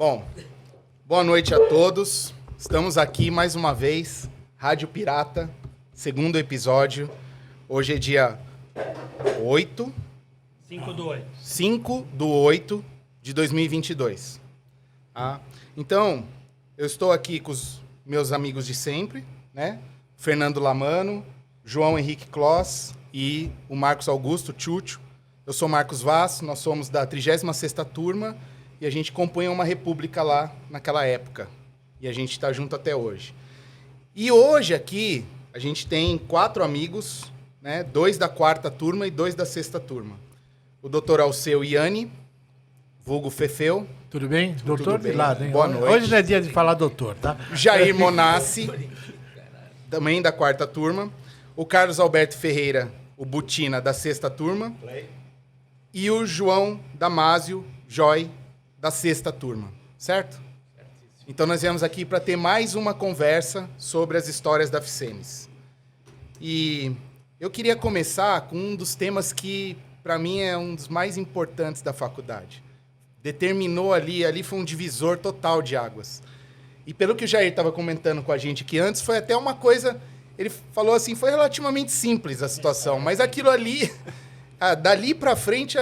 Bom, boa noite a todos. Estamos aqui mais uma vez, Rádio Pirata, segundo episódio. Hoje é dia 8... 5/8 de 2022. Ah, então, eu estou aqui com os meus amigos de sempre, né? Fernando Lamano, João Henrique Kloss e o Marcos Augusto Chucho. Eu sou Marcos Vaz, nós somos da 36ª turma e a gente compõe uma república lá naquela época. E a gente está junto até hoje. E hoje aqui a gente tem 4 amigos, né? 2 da 4ª turma e 2 da 6ª turma. O doutor Alceu Iani, vulgo Fefeu. Tudo bem? Doutor bem. De lado, hein? Boa noite. Hoje não é dia de falar doutor, tá? Jair Monassi, também da 4ª turma. O Carlos Alberto Ferreira, o Butina, da 6ª turma. E o João Damásio Joy, da 6ª turma. Certo? Então nós viemos aqui para ter mais uma conversa sobre as histórias da FCEMES. E eu queria começar com um dos temas que, para mim, é um dos mais importantes da faculdade. Determinou ali foi um divisor total de águas. E pelo que o Jair estava comentando com a gente aqui antes, foi até uma coisa... Ele falou assim, foi relativamente simples a situação, mas aquilo ali, dali para frente,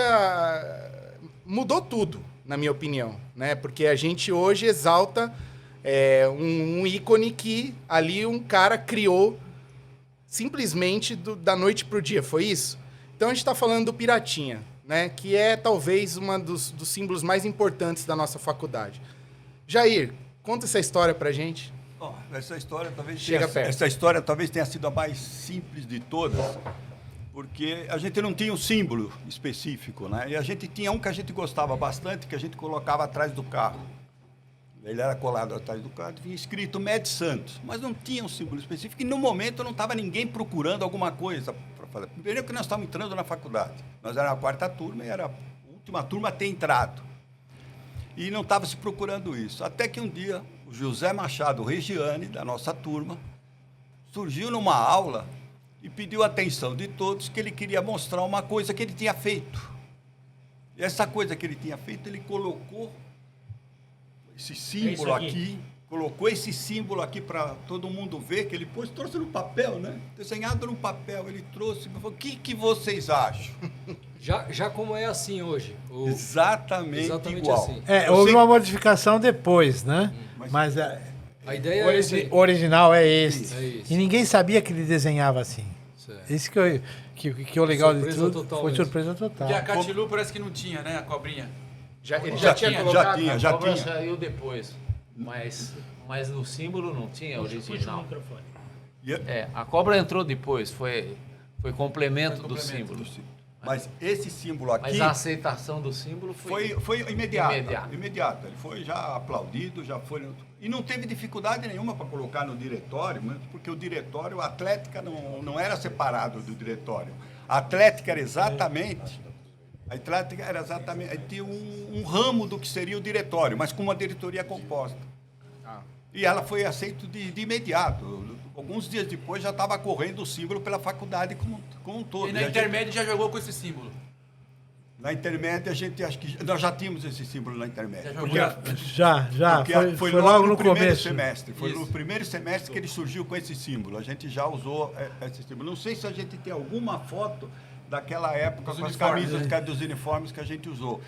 mudou tudo, na minha opinião, né? Porque a gente hoje exalta um ícone que ali um cara criou simplesmente da noite para o dia, foi isso? Então a gente está falando do Piratinha, né? Que é talvez um dos símbolos mais importantes da nossa faculdade. Jair, conta essa história pra gente. Bom, essa história talvez tenha sido a mais simples de todas, porque a gente não tinha um símbolo específico, né? E a gente tinha um que a gente gostava bastante, que a gente colocava atrás do carro. Ele era colado atrás do carro, tinha escrito Med Santos, mas não tinha um símbolo específico e no momento não estava ninguém procurando alguma coisa para falar. Primeiro que nós estávamos entrando na faculdade, nós éramos a 4ª turma e era a última turma a ter entrado. E não estava se procurando isso. Até que um dia o José Machado Regiane, da nossa turma, surgiu numa aula e pediu a atenção de todos que ele queria mostrar uma coisa que ele tinha feito. E essa coisa que ele tinha feito, ele colocou esse símbolo colocou esse símbolo aqui para todo mundo ver, que ele trouxe no papel, né? Desenhado no papel, ele trouxe, falou, o que vocês acham? Já como é assim hoje. Exatamente igual. Assim. Houve uma modificação depois, né? Mas a ideia o original é esse. Isso. E ninguém sabia que ele desenhava assim. Certo. Isso que é o legal de tudo. Total foi mesmo. Surpresa total. E a Catilu parece que não tinha, né? A cobrinha. Ele já tinha colocado? Já cobra tinha. saiu depois, mas no símbolo não tinha original. A cobra entrou depois, foi complemento do símbolo. Mas esse símbolo aqui... Mas a aceitação do símbolo foi imediata. Imediata. Ele foi já aplaudido, já foi... E não teve dificuldade nenhuma para colocar no diretório, porque o diretório, a Atlética não era separado do diretório. A Atlética era exatamente... tinha um ramo do que seria o diretório, mas com uma diretoria composta. E ela foi aceita de imediato. Alguns dias depois já estava correndo o símbolo pela faculdade como um todo. E na intermédia já jogou com esse símbolo? Na intermédia, acho que nós já tínhamos esse símbolo na intermédia. Já. Foi logo no começo. Foi no primeiro semestre que ele surgiu com esse símbolo. A gente já usou esse símbolo. Não sei se a gente tem alguma foto daquela época com as camisas dos uniformes que a gente usou.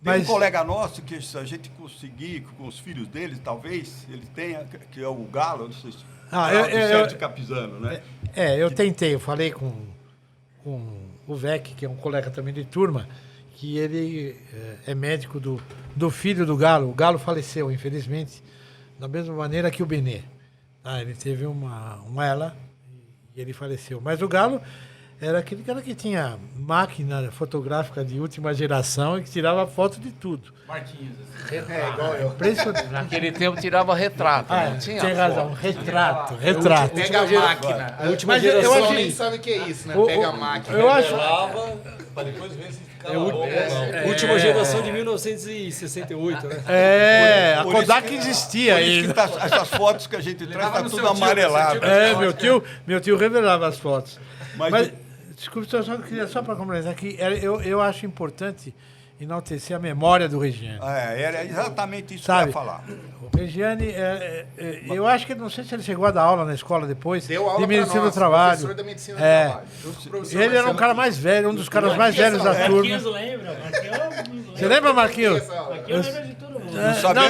Tem um colega nosso que, se a gente conseguir, com os filhos dele, talvez, ele tenha, que é o Galo, não sei se... Sérgio Capizano, né? Eu tentei, eu falei com o Vec, que é um colega também de turma, que ele é médico do filho do Galo. O Galo faleceu, infelizmente, da mesma maneira que o Benê. Ele teve uma ela e ele faleceu. Mas o Galo era aquele cara que tinha máquina fotográfica de última geração e que tirava foto de tudo. Marquinhos. Assim. Igual eu. Naquele tempo tirava retrato, não tinha? Tem razão, retrato. Pega a máquina. A última geração eu acho nem sabe o que é isso, né? Pega a máquina. Eu acho... para depois ver se ficava última geração de 1968, né? A Kodak existia ainda. Essas fotos que a gente traz tá tudo amarelado. Meu tio revelava as fotos. Mas desculpe, só para complementar aqui, eu acho importante enaltecer a memória do Regiane. Era exatamente isso Sabe? que eu ia falar. O Regiane, eu acho que, não sei se ele chegou a dar aula na escola depois, Deu aula de medicina pra nós, do trabalho. professor da medicina do trabalho. Junto com o professor Ele era um Marcelo cara mais velho, um dos caras mais velhos da turma. Marquinhos lembra? Você lembra, Marquinhos? Marquinhos lembra de todo mundo.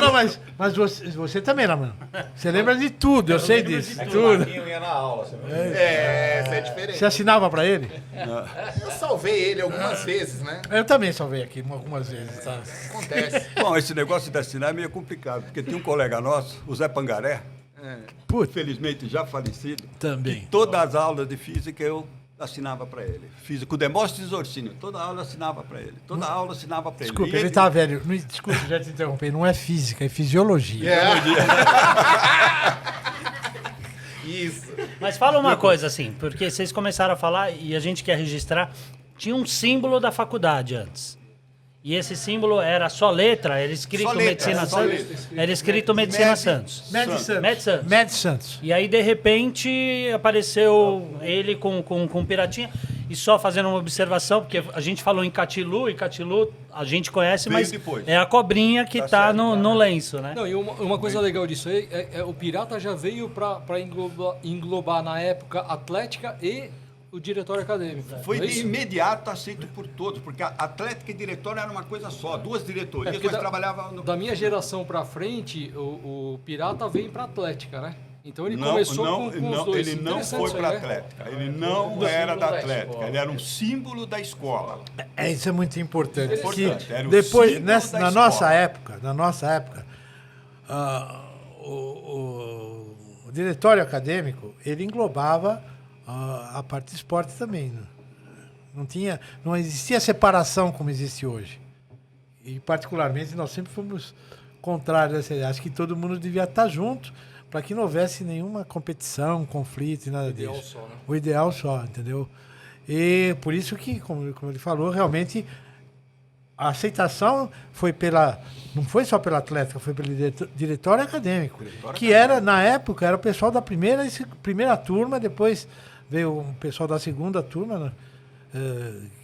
Não, mas você também, mano. Você lembra de tudo, eu sei disso. Tudo. Ia na aula. essa é diferente. Você assinava pra ele? Eu salvei ele algumas vezes, né? Eu também salvei aqui algumas vezes, tá? Acontece. Bom, esse negócio de assinar é meio complicado, porque tem um colega nosso, o Zé Pangaré, Putz, felizmente já falecido, também. todas as aulas de física eu assinava para ele. Física, o Demóstenes Orsini, toda aula eu assinava para ele. Toda aula eu assinava para ele. Desculpa, E ele tá velho. Desculpa, já te interrompi. Não é física, é fisiologia. Isso. Mas fala uma coisa, assim, porque vocês começaram a falar e a gente quer registrar. Tinha um símbolo da faculdade antes. E esse símbolo era só letra, era escrito Só letra, Medicina só Santos. letra. Era escrito Medicina Santos. Med Santos. Med Santos. Med Santos. E aí, de repente, apareceu ele com o Piratinha. E só fazendo uma observação, porque a gente falou em Catilu, e Catilu a gente conhece, Veio mas depois. é a cobrinha que tá certo. no lenço, né? Não, e uma coisa legal disso aí o Pirata já veio para englobar na época Atlética e o diretório acadêmico. Foi Não é de isso? imediato aceito por todos, porque a Atlética e diretório era uma coisa só, duas diretorias, porque nós trabalhávamos no... Da minha geração para frente, o Pirata veio para Atlética, né? Então ele Não, começou não, com os dois. ele não Interessante foi isso aí, para a né? Atlética, ele não era da Atlética, ele era um símbolo da escola. Isso é muito importante. Importante, Que era o depois, símbolo nessa, da na escola. nossa época, o diretório acadêmico, ele englobava a parte de esporte também. Não existia separação como existe hoje. E, particularmente, nós sempre fomos contrários a essa ideia. Acho que todo mundo devia estar junto para que não houvesse nenhuma competição, conflito e nada ideal disso. só, né? O ideal só, entendeu? E por isso que, como ele falou, realmente a aceitação foi não foi só pela Atlética, foi pelo diretório acadêmico, que era, na época, era o pessoal da primeira turma, depois veio o pessoal da segunda turma, né,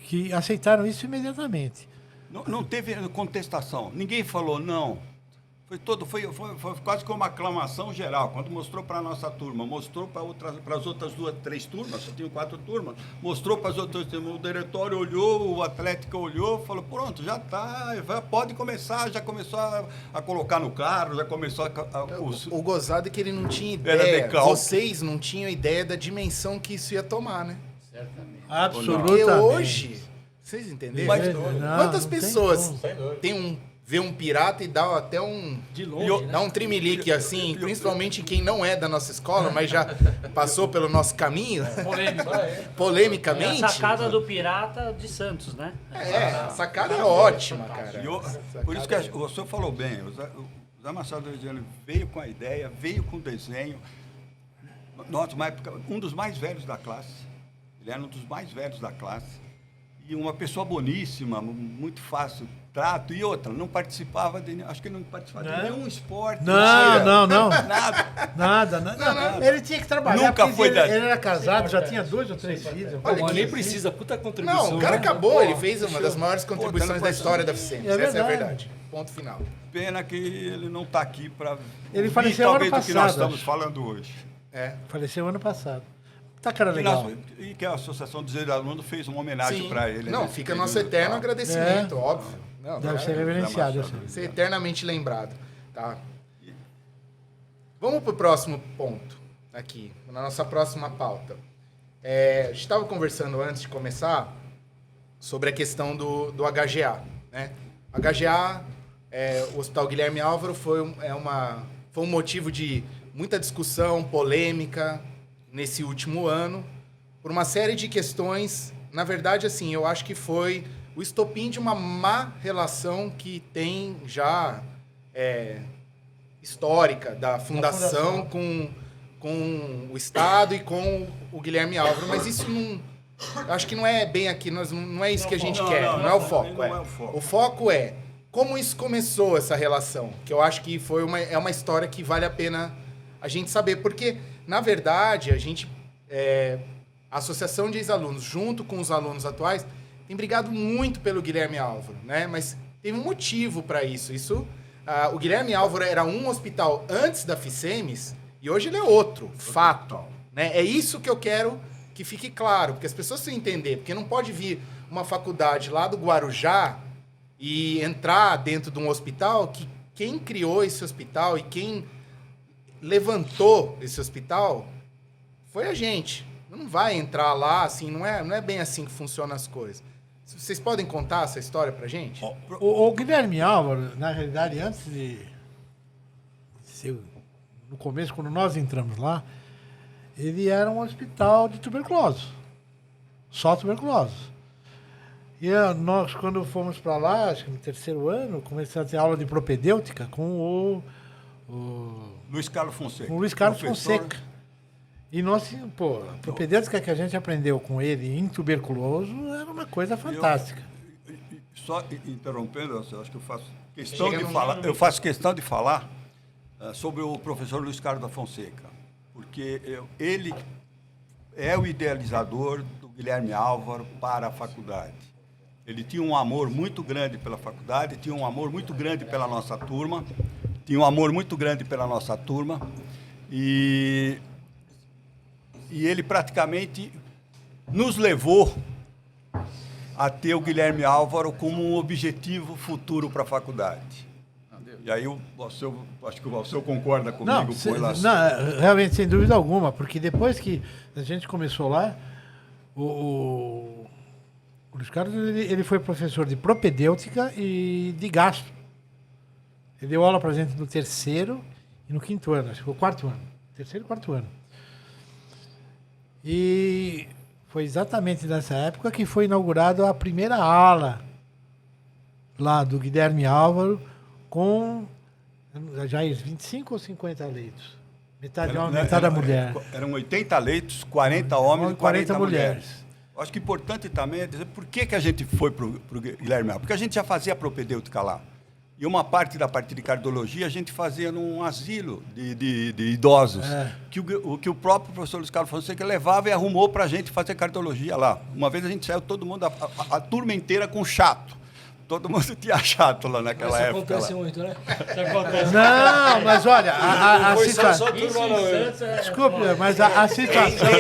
que aceitaram isso imediatamente. Não teve contestação, ninguém falou não. Foi quase como uma aclamação geral. Quando mostrou para a nossa turma, mostrou para as outras três turmas, só tinham 4 turmas, mostrou para as outras turmas, o diretório olhou, o Atlética olhou, falou, pronto, já está, pode começar, já começou a colocar no carro, já começou O gozado é que ele não tinha Era ideia, decalque. vocês não tinham ideia da dimensão que isso ia tomar, né? Absolutamente. Porque hoje, vocês entenderam? Mas- Quantas não tem pessoas como. vê um pirata e dá até um... De longe, né? Dá um trimelique assim, principalmente quem não é da nossa escola, mas já passou pelo nosso caminho, É polemicamente. a sacada do Pirata de Santos, né? A sacada é ótima, cara. Por isso que o senhor falou bem, o Zé Machado Regiane veio com a ideia, veio com o desenho. Nossa, uma época, um dos mais velhos da classe, ele era um dos mais velhos da classe, e uma pessoa boníssima, muito fácil, trato, e outra, não participava acho que ele não participava de nenhum esporte. Não. Nada. Nada. Ele tinha que trabalhar. Nunca porque foi ele, da- ele era casado, já tinha 2 ou 3 filhos. Olha Mas que- nem precisa, puta contribuição. Não, o cara né? acabou, ele fez uma das maiores contribuições da história da É Eficiência. Essa é a verdade. verdade. Ponto final. Pena que ele não está aqui para Ele faleceu ano talvez do que nós passado, estamos acho. falando hoje. Faleceu ano passado. Tá, cara, E, legal. e que a Associação dos Alunos fez uma homenagem para ele. Não, né? fica Fez nosso um- eterno tá. agradecimento, óbvio. Não, Deve vai ser reverenciado. Machado. Assim. ser eternamente lembrado. Tá? Vamos para o próximo ponto aqui, na nossa próxima pauta. A gente estava conversando antes de começar sobre a questão do HGA. Né? HGA, o Hospital Guilherme Álvaro, foi um motivo de muita discussão, polêmica nesse último ano, por uma série de questões. Na verdade, assim, eu acho que foi o estopim de uma má relação que tem já histórica da fundação com o Estado e com o Guilherme Álvaro. Mas isso não... Acho que não é bem aqui, não é isso que a gente quer, não é o foco. não é o foco. O foco é como isso começou, essa relação, que eu acho que é uma história que vale a pena a gente saber, porque, na verdade, a Associação de Ex-Alunos, junto com os alunos atuais, tem brigado muito pelo Guilherme Álvaro, né? Mas teve um motivo para isso. O Guilherme Álvaro era um hospital antes da Ficemes e hoje ele é outro, fato. Né? É isso que eu quero que fique claro, porque as pessoas precisam entender, porque não pode vir uma faculdade lá do Guarujá e entrar dentro de um hospital que quem criou esse hospital e quem levantou esse hospital foi a gente. Não vai entrar lá, assim, não é bem assim que funcionam as coisas. Vocês podem contar essa história pra gente? O Guilherme Álvaro, na realidade, antes de ser, no começo, quando nós entramos lá, ele era um hospital de tuberculose. Só tuberculose. E nós, quando fomos para lá, acho que no 3º ano, começamos a ter aula de propedêutica com o Luiz Carlos Fonseca. Com o Luiz Carlos Fonseca. E nós, a propedêutica que a gente aprendeu com ele em tuberculoso era uma coisa fantástica. Só interrompendo, eu acho que eu faço questão de falar sobre o professor Luiz Carlos da Fonseca, porque ele é o idealizador do Guilherme Álvaro para a faculdade. Ele tinha um amor muito grande pela faculdade, tinha um amor muito grande pela nossa turma, e ele praticamente nos levou a ter o Guilherme Álvaro como um objetivo futuro para a faculdade. E aí, acho que o Valseu concorda comigo com relação... Não, realmente, sem dúvida alguma, porque depois que a gente começou lá, o Luiz Carlos ele foi professor de propedêutica e de gastro. Ele deu aula para a gente no 3º e no 5º ano, acho que foi o 4º ano. 3º e 4º ano. E foi exatamente nessa época que foi inaugurada a primeira ala lá do Guilherme Álvaro com já 25 ou 50 leitos. Metade homem, metade mulher. Eram 80 leitos, 40 homens e 40 mulheres. mulheres. Acho que importante também é dizer por que a gente foi para o Guilherme Álvaro. Porque a gente já fazia propedêutica lá. E uma parte da parte de cardiologia a gente fazia num asilo de idosos, que o próprio professor Luiz Carlos Fonseca levava e arrumou para a gente fazer cardiologia lá. Uma vez a gente saiu todo mundo, a turma inteira com chato. Todo mundo tinha chato lá naquela época. Isso acontece muito, né? Não, mas olha, a situação... Desculpe, mas a situação...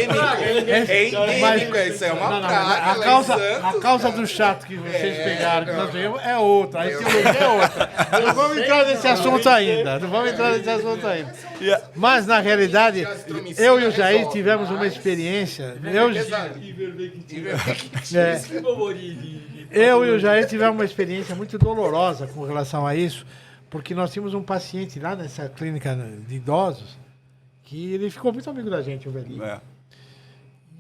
Isso é uma praga. A causa do chato que vocês pegaram, que nós vimos, é outra. A etiologia é outra. Não vamos entrar nesse assunto ainda. Mas, na realidade, eu e o Jair tivemos uma experiência... Eu e o Jair tivemos uma experiência muito dolorosa com relação a isso, porque nós tínhamos um paciente lá nessa clínica de idosos que ele ficou muito amigo da gente, o velhinho.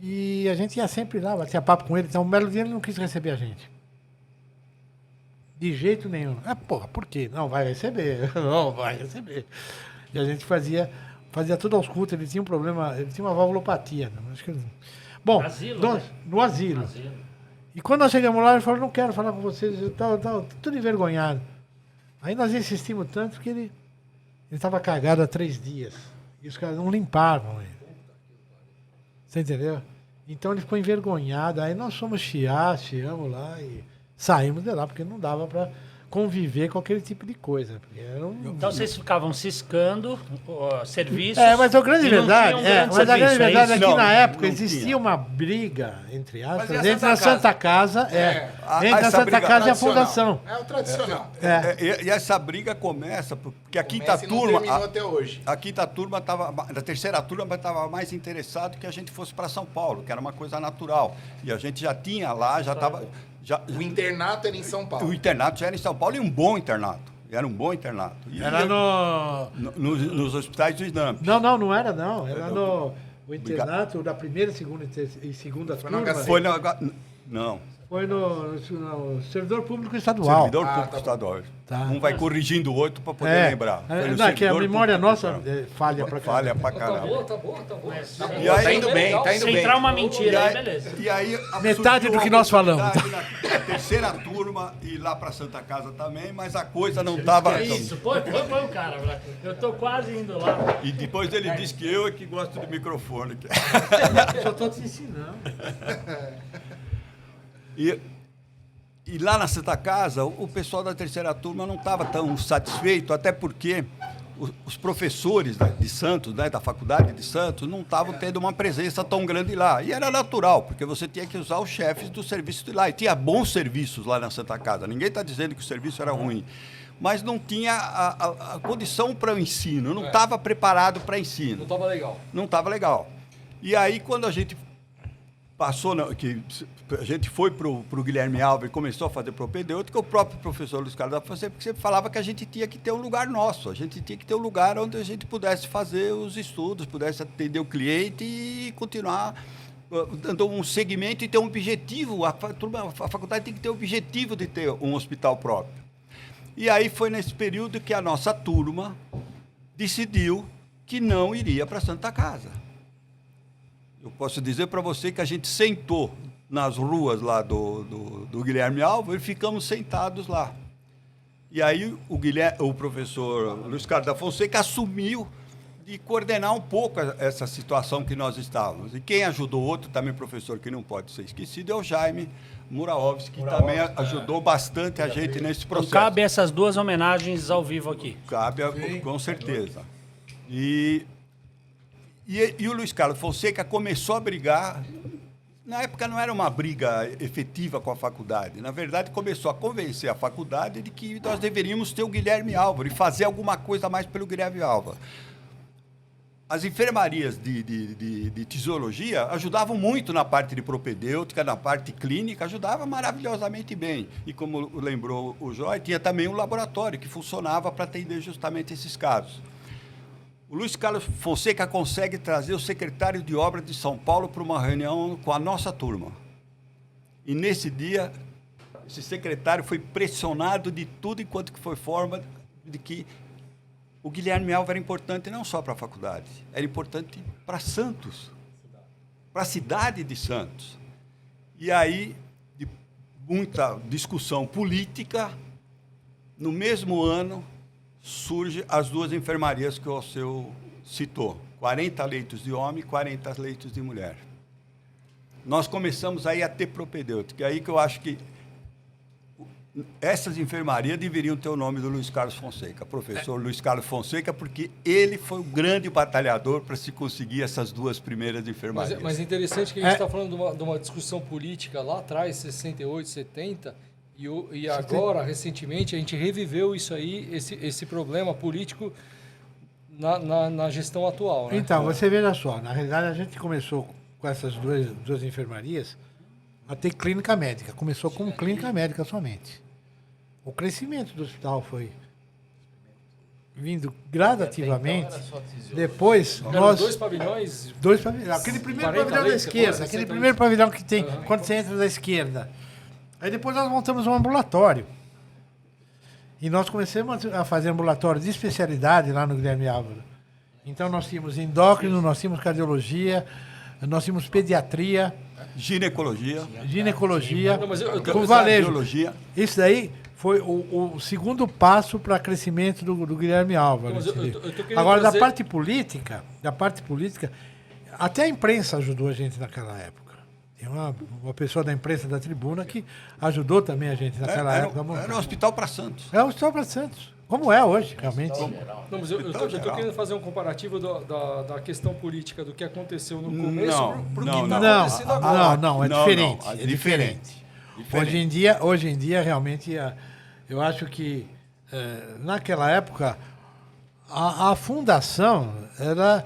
E a gente ia sempre lá, batia papo com ele. Então, um belo dia ele não quis receber a gente. De jeito nenhum. Por quê? Não, vai receber. Não, vai receber. E a gente fazia tudo aos cultos. Ele tinha um problema, ele tinha uma valvulopatia. Acho que... Bom, no asilo. E quando nós chegamos lá, ele falou, não quero falar com vocês, eu estava tudo envergonhado. Aí nós insistimos tanto que ele estava cagado há 3 dias. E os caras não limpavam ele. Você entendeu? Então ele ficou envergonhado. Aí nós fomos chiamos lá e saímos de lá, porque não dava para conviver com aquele tipo de coisa. Então vocês ficavam ciscando serviços. Mas a grande verdade é que Não, na época não existia tinha. uma briga, entre aspas, Mas e a entre a Santa Casa, entre a Santa Casa e a Fundação. É o tradicional. E essa briga começa porque a quinta Começa e não turma, terminou até hoje. a quinta turma estava, a terceira turma estava mais interessado que a gente fosse para São Paulo, que era uma coisa natural. E a gente já tinha lá, já estava... O internato era em São Paulo. O internato já era em São Paulo e um bom internato. Era um bom internato. Era nos hospitais do Snamp. Não era não. Era o internato da primeira, segunda e segunda turma. Não. Foi no servidor público estadual. Servidor público estadual. Tá. Um vai corrigindo o outro para poder lembrar. Que a memória nossa falha pra caramba. Falha pra caramba. Tá boa. E aí, Tá indo bem. Se entrar uma mentira aí, beleza. E aí, Metade do que nós falamos. Na terceira turma e lá para Santa Casa também, mas a coisa não estava... Isso, põe o cara, Vlad. Eu tô quase indo lá. E depois ele disse que eu é que gosto de microfone. Só tô te ensinando. E lá na Santa Casa, o pessoal da terceira turma não estava tão satisfeito, até porque os professores de Santos, né, da faculdade de Santos, não estavam tendo uma presença tão grande lá. E era natural, porque você tinha que usar os chefes do serviço de lá. E tinha bons serviços lá na Santa Casa. Ninguém está dizendo que o serviço era ruim. Mas não tinha a condição para o ensino, não estava preparado para ensino. Não estava legal. Não estava legal. E aí, quando a gente passou, que a gente foi para o Guilherme Alves e começou a fazer propedêutica, o próprio professor Luiz Carlos da Fonseca sempre falava que a gente tinha que ter um lugar nosso, a gente tinha que ter um lugar onde a gente pudesse fazer os estudos, pudesse atender o cliente e continuar dando um segmento e ter um objetivo. A faculdade tem que ter o objetivo de ter um hospital próprio. E aí foi nesse período que a nossa turma decidiu que não iria para a Santa Casa. Eu posso dizer para você que a gente sentou nas ruas lá do Guilherme Alves e ficamos sentados lá. E aí o professor Luiz Carlos da Fonseca assumiu de coordenar um pouco essa situação que nós estávamos. E quem ajudou, outro também professor que não pode ser esquecido, é o Jaime Muraovski, que também ajudou bastante a gente nesse processo. Então, cabe essas duas homenagens ao vivo aqui. Cabe, com certeza. E o Luiz Carlos Fonseca começou a brigar. Na época não era uma briga efetiva com a faculdade. Na verdade, começou a convencer a faculdade de que nós deveríamos ter o Guilherme Álvaro e fazer alguma coisa mais pelo Guilherme Álvaro. As enfermarias de tisiologia ajudavam muito na parte de propedêutica, na parte clínica, ajudava maravilhosamente bem. E como lembrou o Joy, tinha também um laboratório que funcionava para atender justamente esses casos. O Luiz Carlos Fonseca consegue trazer o secretário de obras de São Paulo para uma reunião com a nossa turma. E nesse dia, esse secretário foi pressionado de tudo enquanto que foi forma de que o Guilherme Alves era importante não só para a faculdade, era importante para Santos, para a cidade de Santos. E aí, de muita discussão política, no mesmo ano, surgem as duas enfermarias que o Alceu citou, 40 leitos de homem e 40 leitos de mulher. Nós começamos aí a ter propedêutica, é aí que eu acho que essas enfermarias deveriam ter o nome do Luiz Carlos Fonseca, professor Luiz Carlos Fonseca, porque ele foi o grande batalhador para se conseguir essas duas primeiras enfermarias. Mas é interessante que a gente está falando de uma discussão política lá atrás, 68, 70, e agora, recentemente, a gente reviveu isso aí, esse problema político na gestão atual. Né? Então, você veja só, na realidade a gente começou com essas duas enfermarias a ter clínica médica. Começou com clínica médica somente. O crescimento do hospital foi vindo gradativamente. Depois, nós... Dois pavilhões. Aquele primeiro pavilhão da esquerda, aquele primeiro pavilhão que tem quando você entra da esquerda. Aí depois nós montamos um ambulatório. E nós começamos a fazer ambulatório de especialidade lá no Guilherme Álvaro. Então nós tínhamos endócrino, nós tínhamos cardiologia, nós tínhamos pediatria, ginecologia, com varejo. Isso daí foi o segundo passo para crescimento do Guilherme Álvaro. Agora, da parte política, até a imprensa ajudou a gente naquela época. Tem uma pessoa da imprensa da Tribuna que ajudou também a gente naquela época. Era um hospital para Santos. É um hospital para Santos. Como é hoje, realmente. Não, mas eu estou querendo fazer um comparativo da questão política, do que aconteceu no começo para o que está acontecendo agora. Não, é diferente. É diferente. Hoje em dia, realmente, eu acho que naquela época a fundação ela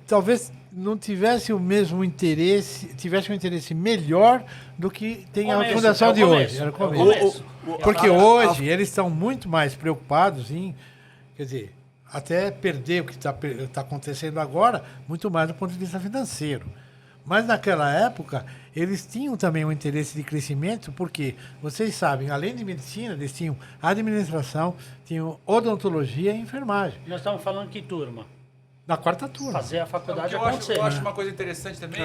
talvez não tivesse o mesmo interesse, tivesse um interesse melhor do que tem a fundação de hoje. Era o começo. Porque hoje eles estão muito mais preocupados em, quer dizer, até perder o que está acontecendo agora, muito mais do ponto de vista financeiro. Mas naquela época, eles tinham também um interesse de crescimento, porque, vocês sabem, além de medicina, eles tinham administração, tinham odontologia e enfermagem. Nós estamos falando que turma? Na quarta turma. Fazer a faculdade acontecer. Eu acho uma coisa interessante também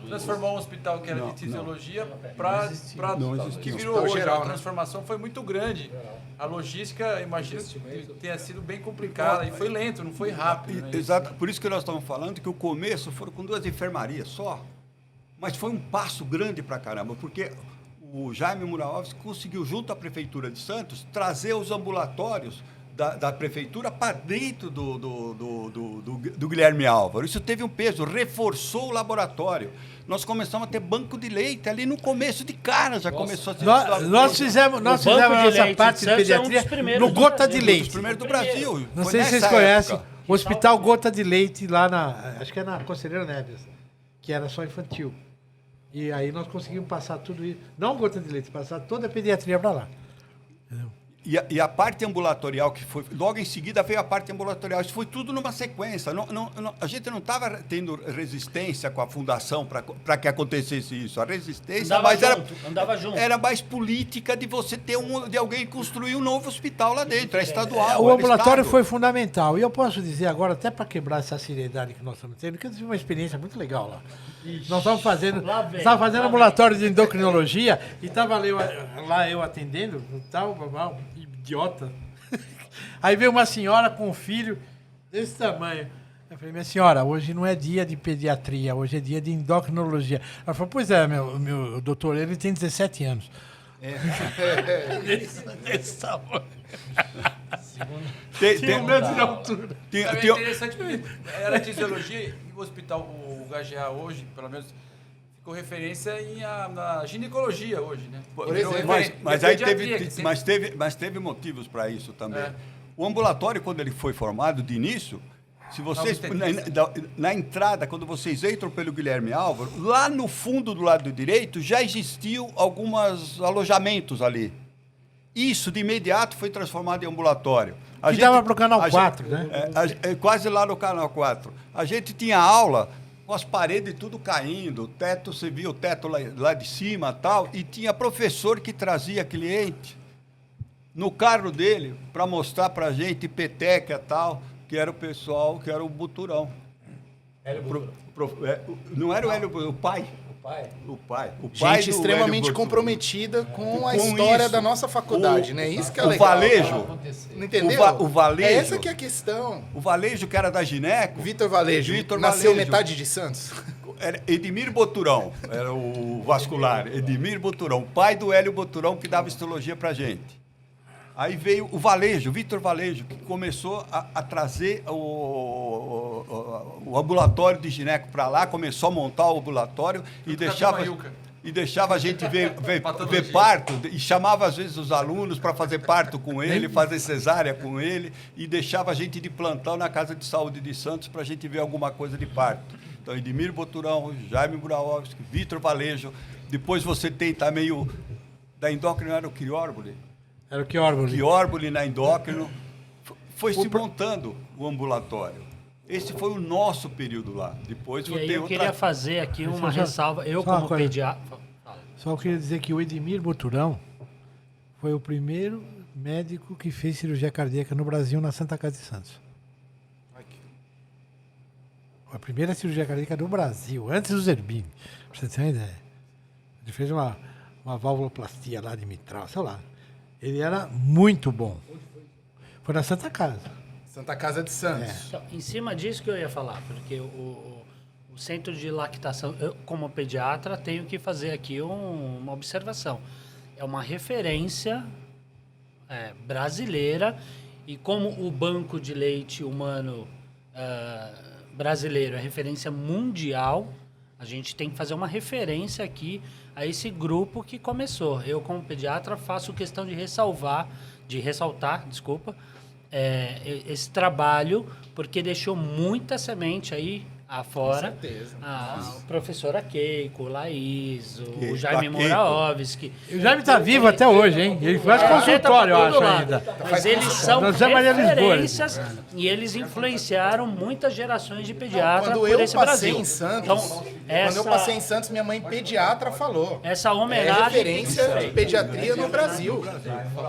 que transformou um hospital que era de tisiologia para que virou hoje. A transformação foi muito grande. A logística, imagino que tenha sido bem complicada e foi lento, não foi rápido. Né? Exato, por isso que nós estamos falando que o começo foram com 2 enfermarias só, mas foi um passo grande para caramba, porque o Jaime Muraovski conseguiu, junto à Prefeitura de Santos, trazer os ambulatórios da Prefeitura para dentro do Guilherme Álvaro. Isso teve um peso, reforçou o laboratório. Nós começamos a ter banco de leite ali no começo de cara, já começou a ser... Nós fizemos a nossa parte de pediatria no Gota de Leite. Um dos primeiros do Brasil. Não sei se vocês conhecem o Hospital Gota de Leite lá acho que é na Conselheiro Neves, que era só infantil. E aí nós conseguimos passar tudo isso, não Gota de Leite, passar toda a pediatria para lá. Entendeu? E a parte ambulatorial, que foi... Logo em seguida veio a parte ambulatorial. Isso foi tudo numa sequência. A gente não estava tendo resistência com a fundação para que acontecesse isso. A resistência andava junto. Era mais política de você ter de alguém construir um novo hospital lá dentro. É estadual. O ambulatório foi fundamental. E eu posso dizer agora, até para quebrar essa seriedade que nós estamos tendo, que eu tive uma experiência muito legal lá. Nós estávamos fazendo ambulatório de endocrinologia e estava lá eu atendendo, tal, idiota. Aí veio uma senhora com um filho desse tamanho. Eu falei, minha senhora, hoje não é dia de pediatria, hoje é dia de endocrinologia. Ela falou, pois é, meu doutor, ele tem 17 anos. Desse tamanho. Tem um metro de altura. É interessante porque era anestesiologia e o hospital, o HGA hoje, pelo menos, ficou referência na ginecologia hoje, né? Por exemplo, mas teve motivos para isso também. É. O ambulatório, quando ele foi formado de início, se vocês na entrada, quando vocês entram pelo Guilherme Álvaro, lá no fundo do lado direito já existiam alguns alojamentos ali. Isso, de imediato, foi transformado em ambulatório. Que dava para o Canal 4, né? Quase lá no Canal 4. A gente tinha aula com as paredes tudo caindo, o teto, você via o teto lá de cima e tal, e tinha professor que trazia cliente no carro dele para mostrar para a gente peteca e tal, que era o pessoal, que era o Buturão. Não era o Hélio, o pai. O pai. Gente extremamente comprometida com a história da nossa faculdade, né? Isso que é legal. O Valejo. Não entendeu? O Valejo. É essa que é a questão. O Valejo, que era da Gineco. Vitor Valejo. Nasceu metade de Santos. Era Edmir Boturão, era o vascular. Edmir Boturão, pai do Hélio Boturão, que dava histologia pra gente. Aí veio o Valejo, Vitor Valejo, que começou a trazer o ambulatório de gineco para lá, começou a montar o ambulatório e deixava a gente ver parto, e chamava às vezes os alunos para fazer parto com ele, fazer cesárea com ele, e deixava a gente de plantão na Casa de Saúde de Santos para a gente ver alguma coisa de parto. Então, Edmir Boturão, Jaime Muraovski, Vitor Valejo, depois você tem também da endócrino, era o Quiórboli. Era o Quiórboli. Quiórboli na endócrino. Foi se montando o ambulatório. Esse foi o nosso período lá. Depois eu queria fazer aqui uma ressalva. Eu, como pediatra... Só eu queria dizer que o Edmir Boturão foi o primeiro médico que fez cirurgia cardíaca no Brasil, na Santa Casa de Santos. A primeira cirurgia cardíaca do Brasil, antes do Zerbini, pra você ter uma ideia. Ele fez uma válvuloplastia lá de mitral, sei lá. Ele era muito bom. Foi na Santa Casa. Santa Casa de Santos. Então, em cima disso que eu ia falar, porque o centro de lactação, eu, como pediatra, tenho que fazer aqui uma observação. É uma referência brasileira, e como o banco de leite humano brasileiro é referência mundial, a gente tem que fazer uma referência aqui a esse grupo que começou. Eu, como pediatra, faço questão de ressaltar, esse trabalho, porque deixou muita semente aí afora. Com certeza. A professora Keiko, Laís, o Jaime Muraovski. O Jaime está vivo até hoje, hein? Ele faz consultório, eu acho, ainda. Mas eles são referências e eles influenciaram muitas gerações de pediatras por esse Brasil. Quando eu passei em Santos, minha mãe pediatra falou. Essa homenagem... É referência de pediatria no Brasil.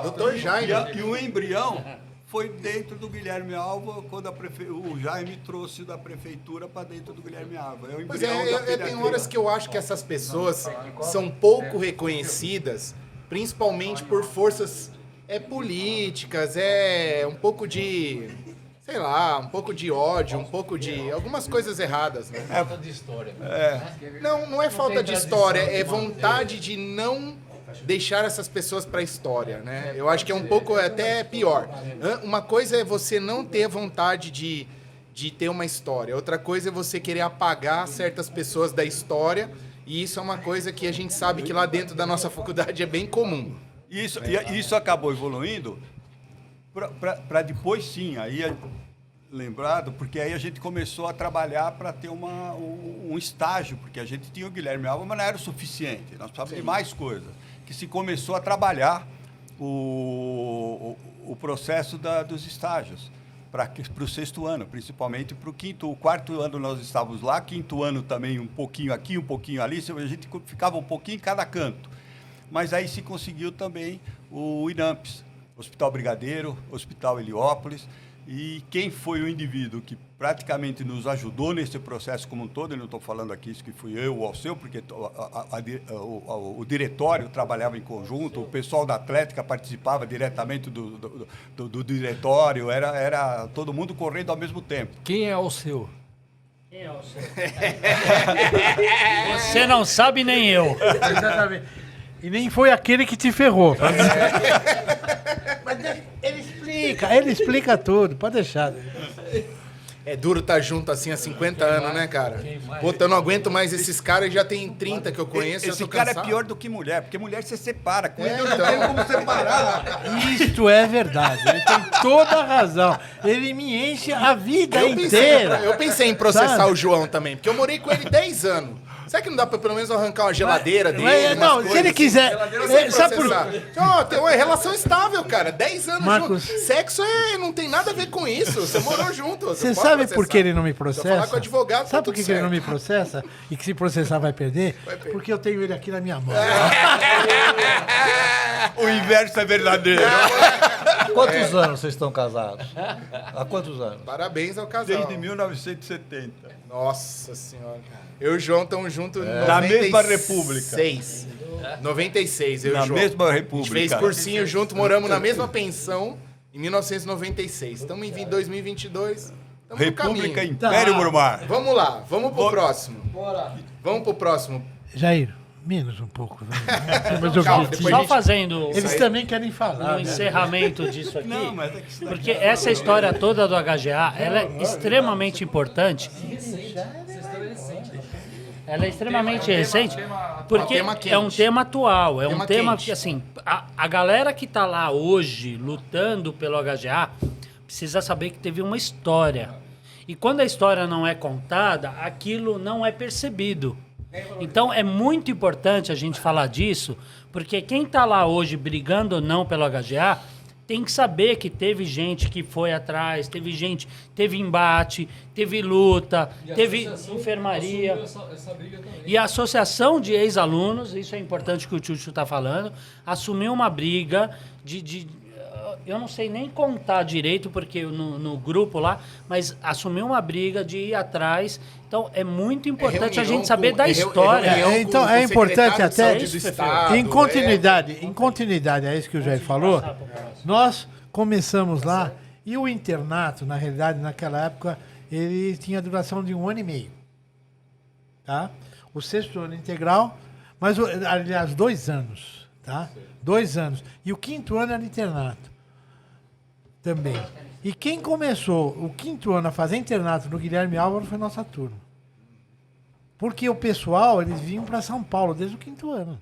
Doutor Jaime. E o embrião foi dentro do Guilherme Álvaro, quando o Jaime trouxe da prefeitura para dentro do Guilherme Álvaro. Mas tem horas que eu acho que essas pessoas são pouco reconhecidas, principalmente por forças políticas, um pouco de, sei lá, um pouco de ódio, um pouco de algumas coisas erradas, né? Falta de história. Não é falta de história, é vontade de não deixar essas pessoas para a história, né? Eu acho que é um pouco até pior. Uma coisa é você não ter vontade de ter uma história. Outra coisa é você querer apagar certas pessoas da história. E isso é uma coisa que a gente sabe que lá dentro da nossa faculdade é bem comum. Isso acabou evoluindo para depois, sim, aí lembrado, porque aí a gente começou a trabalhar para ter um estágio, porque a gente tinha o Guilherme Alva, mas não era o suficiente, nós precisávamos de mais coisas, que se começou a trabalhar o processo dos estágios, para o 6º ano, principalmente para o 5º, o 4º ano nós estávamos lá, 5º ano também um pouquinho aqui, um pouquinho ali, a gente ficava um pouquinho em cada canto. Mas aí se conseguiu também o INAMPS, Hospital Brigadeiro, Hospital Heliópolis, e quem foi o indivíduo que praticamente nos ajudou nesse processo como um todo, eu não estou falando aqui isso que fui eu ou o Alceu, porque o diretório trabalhava em conjunto, o pessoal da Atlética participava diretamente do diretório, era todo mundo correndo ao mesmo tempo. Quem é o seu? Quem é o seu? Você não sabe, nem eu. Exatamente. E nem foi aquele que te ferrou. Mas ele explica tudo, pode deixar. É duro estar junto assim há 50 anos, né, cara? Puta, eu não aguento mais esses caras, já tem 30 que eu conheço. Esse cara é pior do que mulher, porque mulher você separa. Com ele eu não então. tenho como separar. Isto é verdade, ele tem toda a razão. Ele me enche a vida inteira. Eu pensei em processar Sabe? o João também, porque eu morei com ele 10 anos. Será que não dá pra pelo menos arrancar uma geladeira dele? Não, se ele quiser. Sabe por Tem uma relação estável, cara. 10 anos Marcos, junto. Sexo não tem nada a ver com isso. Você morou junto. Você sabe por que ele não me Se eu falar processa? com o advogado, Sabe tá por que tudo ele não me certo. processa? E que se processar vai perder? Porque eu tenho ele aqui na minha mão. O inverso é verdadeiro. Quantos anos vocês estão casados? Há quantos anos? Parabéns ao casal. Desde 1970. Nossa senhora. Eu e o João estamos juntos em Na mesma 96. 96, eu e o Na João. mesma A gente república. fez cursinho junto, moramos na mesma pensão em 1996. Estamos em 2022. Estamos no República caminho. Império Brumar. Vamos lá, vamos pro próximo. Bora. Vamos pro próximo. Jair, menos um pouco. Vai. Calma, depois Só fazendo Eles também querem falar. um né? encerramento disso aqui, Não, mas é que isso porque essa história toda do HGA, ela é extremamente importante. Ela é extremamente recente, porque tema quente. é um tema atual, é um Tema tema quente. que, assim, a galera que está lá hoje lutando pelo HGA precisa saber que teve uma história. E quando a história não é contada, aquilo não é percebido. Então é muito importante a gente falar disso, porque quem está lá hoje brigando ou não pelo HGA tem que saber que teve gente que foi atrás, teve embate, teve luta, teve enfermaria. Essa briga também. E a associação de ex-alunos, isso é importante que o Chuchu está falando, assumiu uma briga eu não sei nem contar direito, porque no grupo lá, mas assumiu uma briga de ir atrás. Então, é muito importante a gente saber da história. Então, é importante até, Estado, em continuidade, é isso que o Jair falou, nós começamos lá, e o internato, na realidade, naquela época, ele tinha duração de 1 ano e meio. Tá? O 6º ano integral, mas, aliás, 2 anos. Tá? 2 anos. E o 5º ano era internato. Também. E quem começou o 5º ano a fazer internato no Guilherme Álvaro foi nossa turma. Porque o pessoal, eles vinham para São Paulo desde o 5º ano.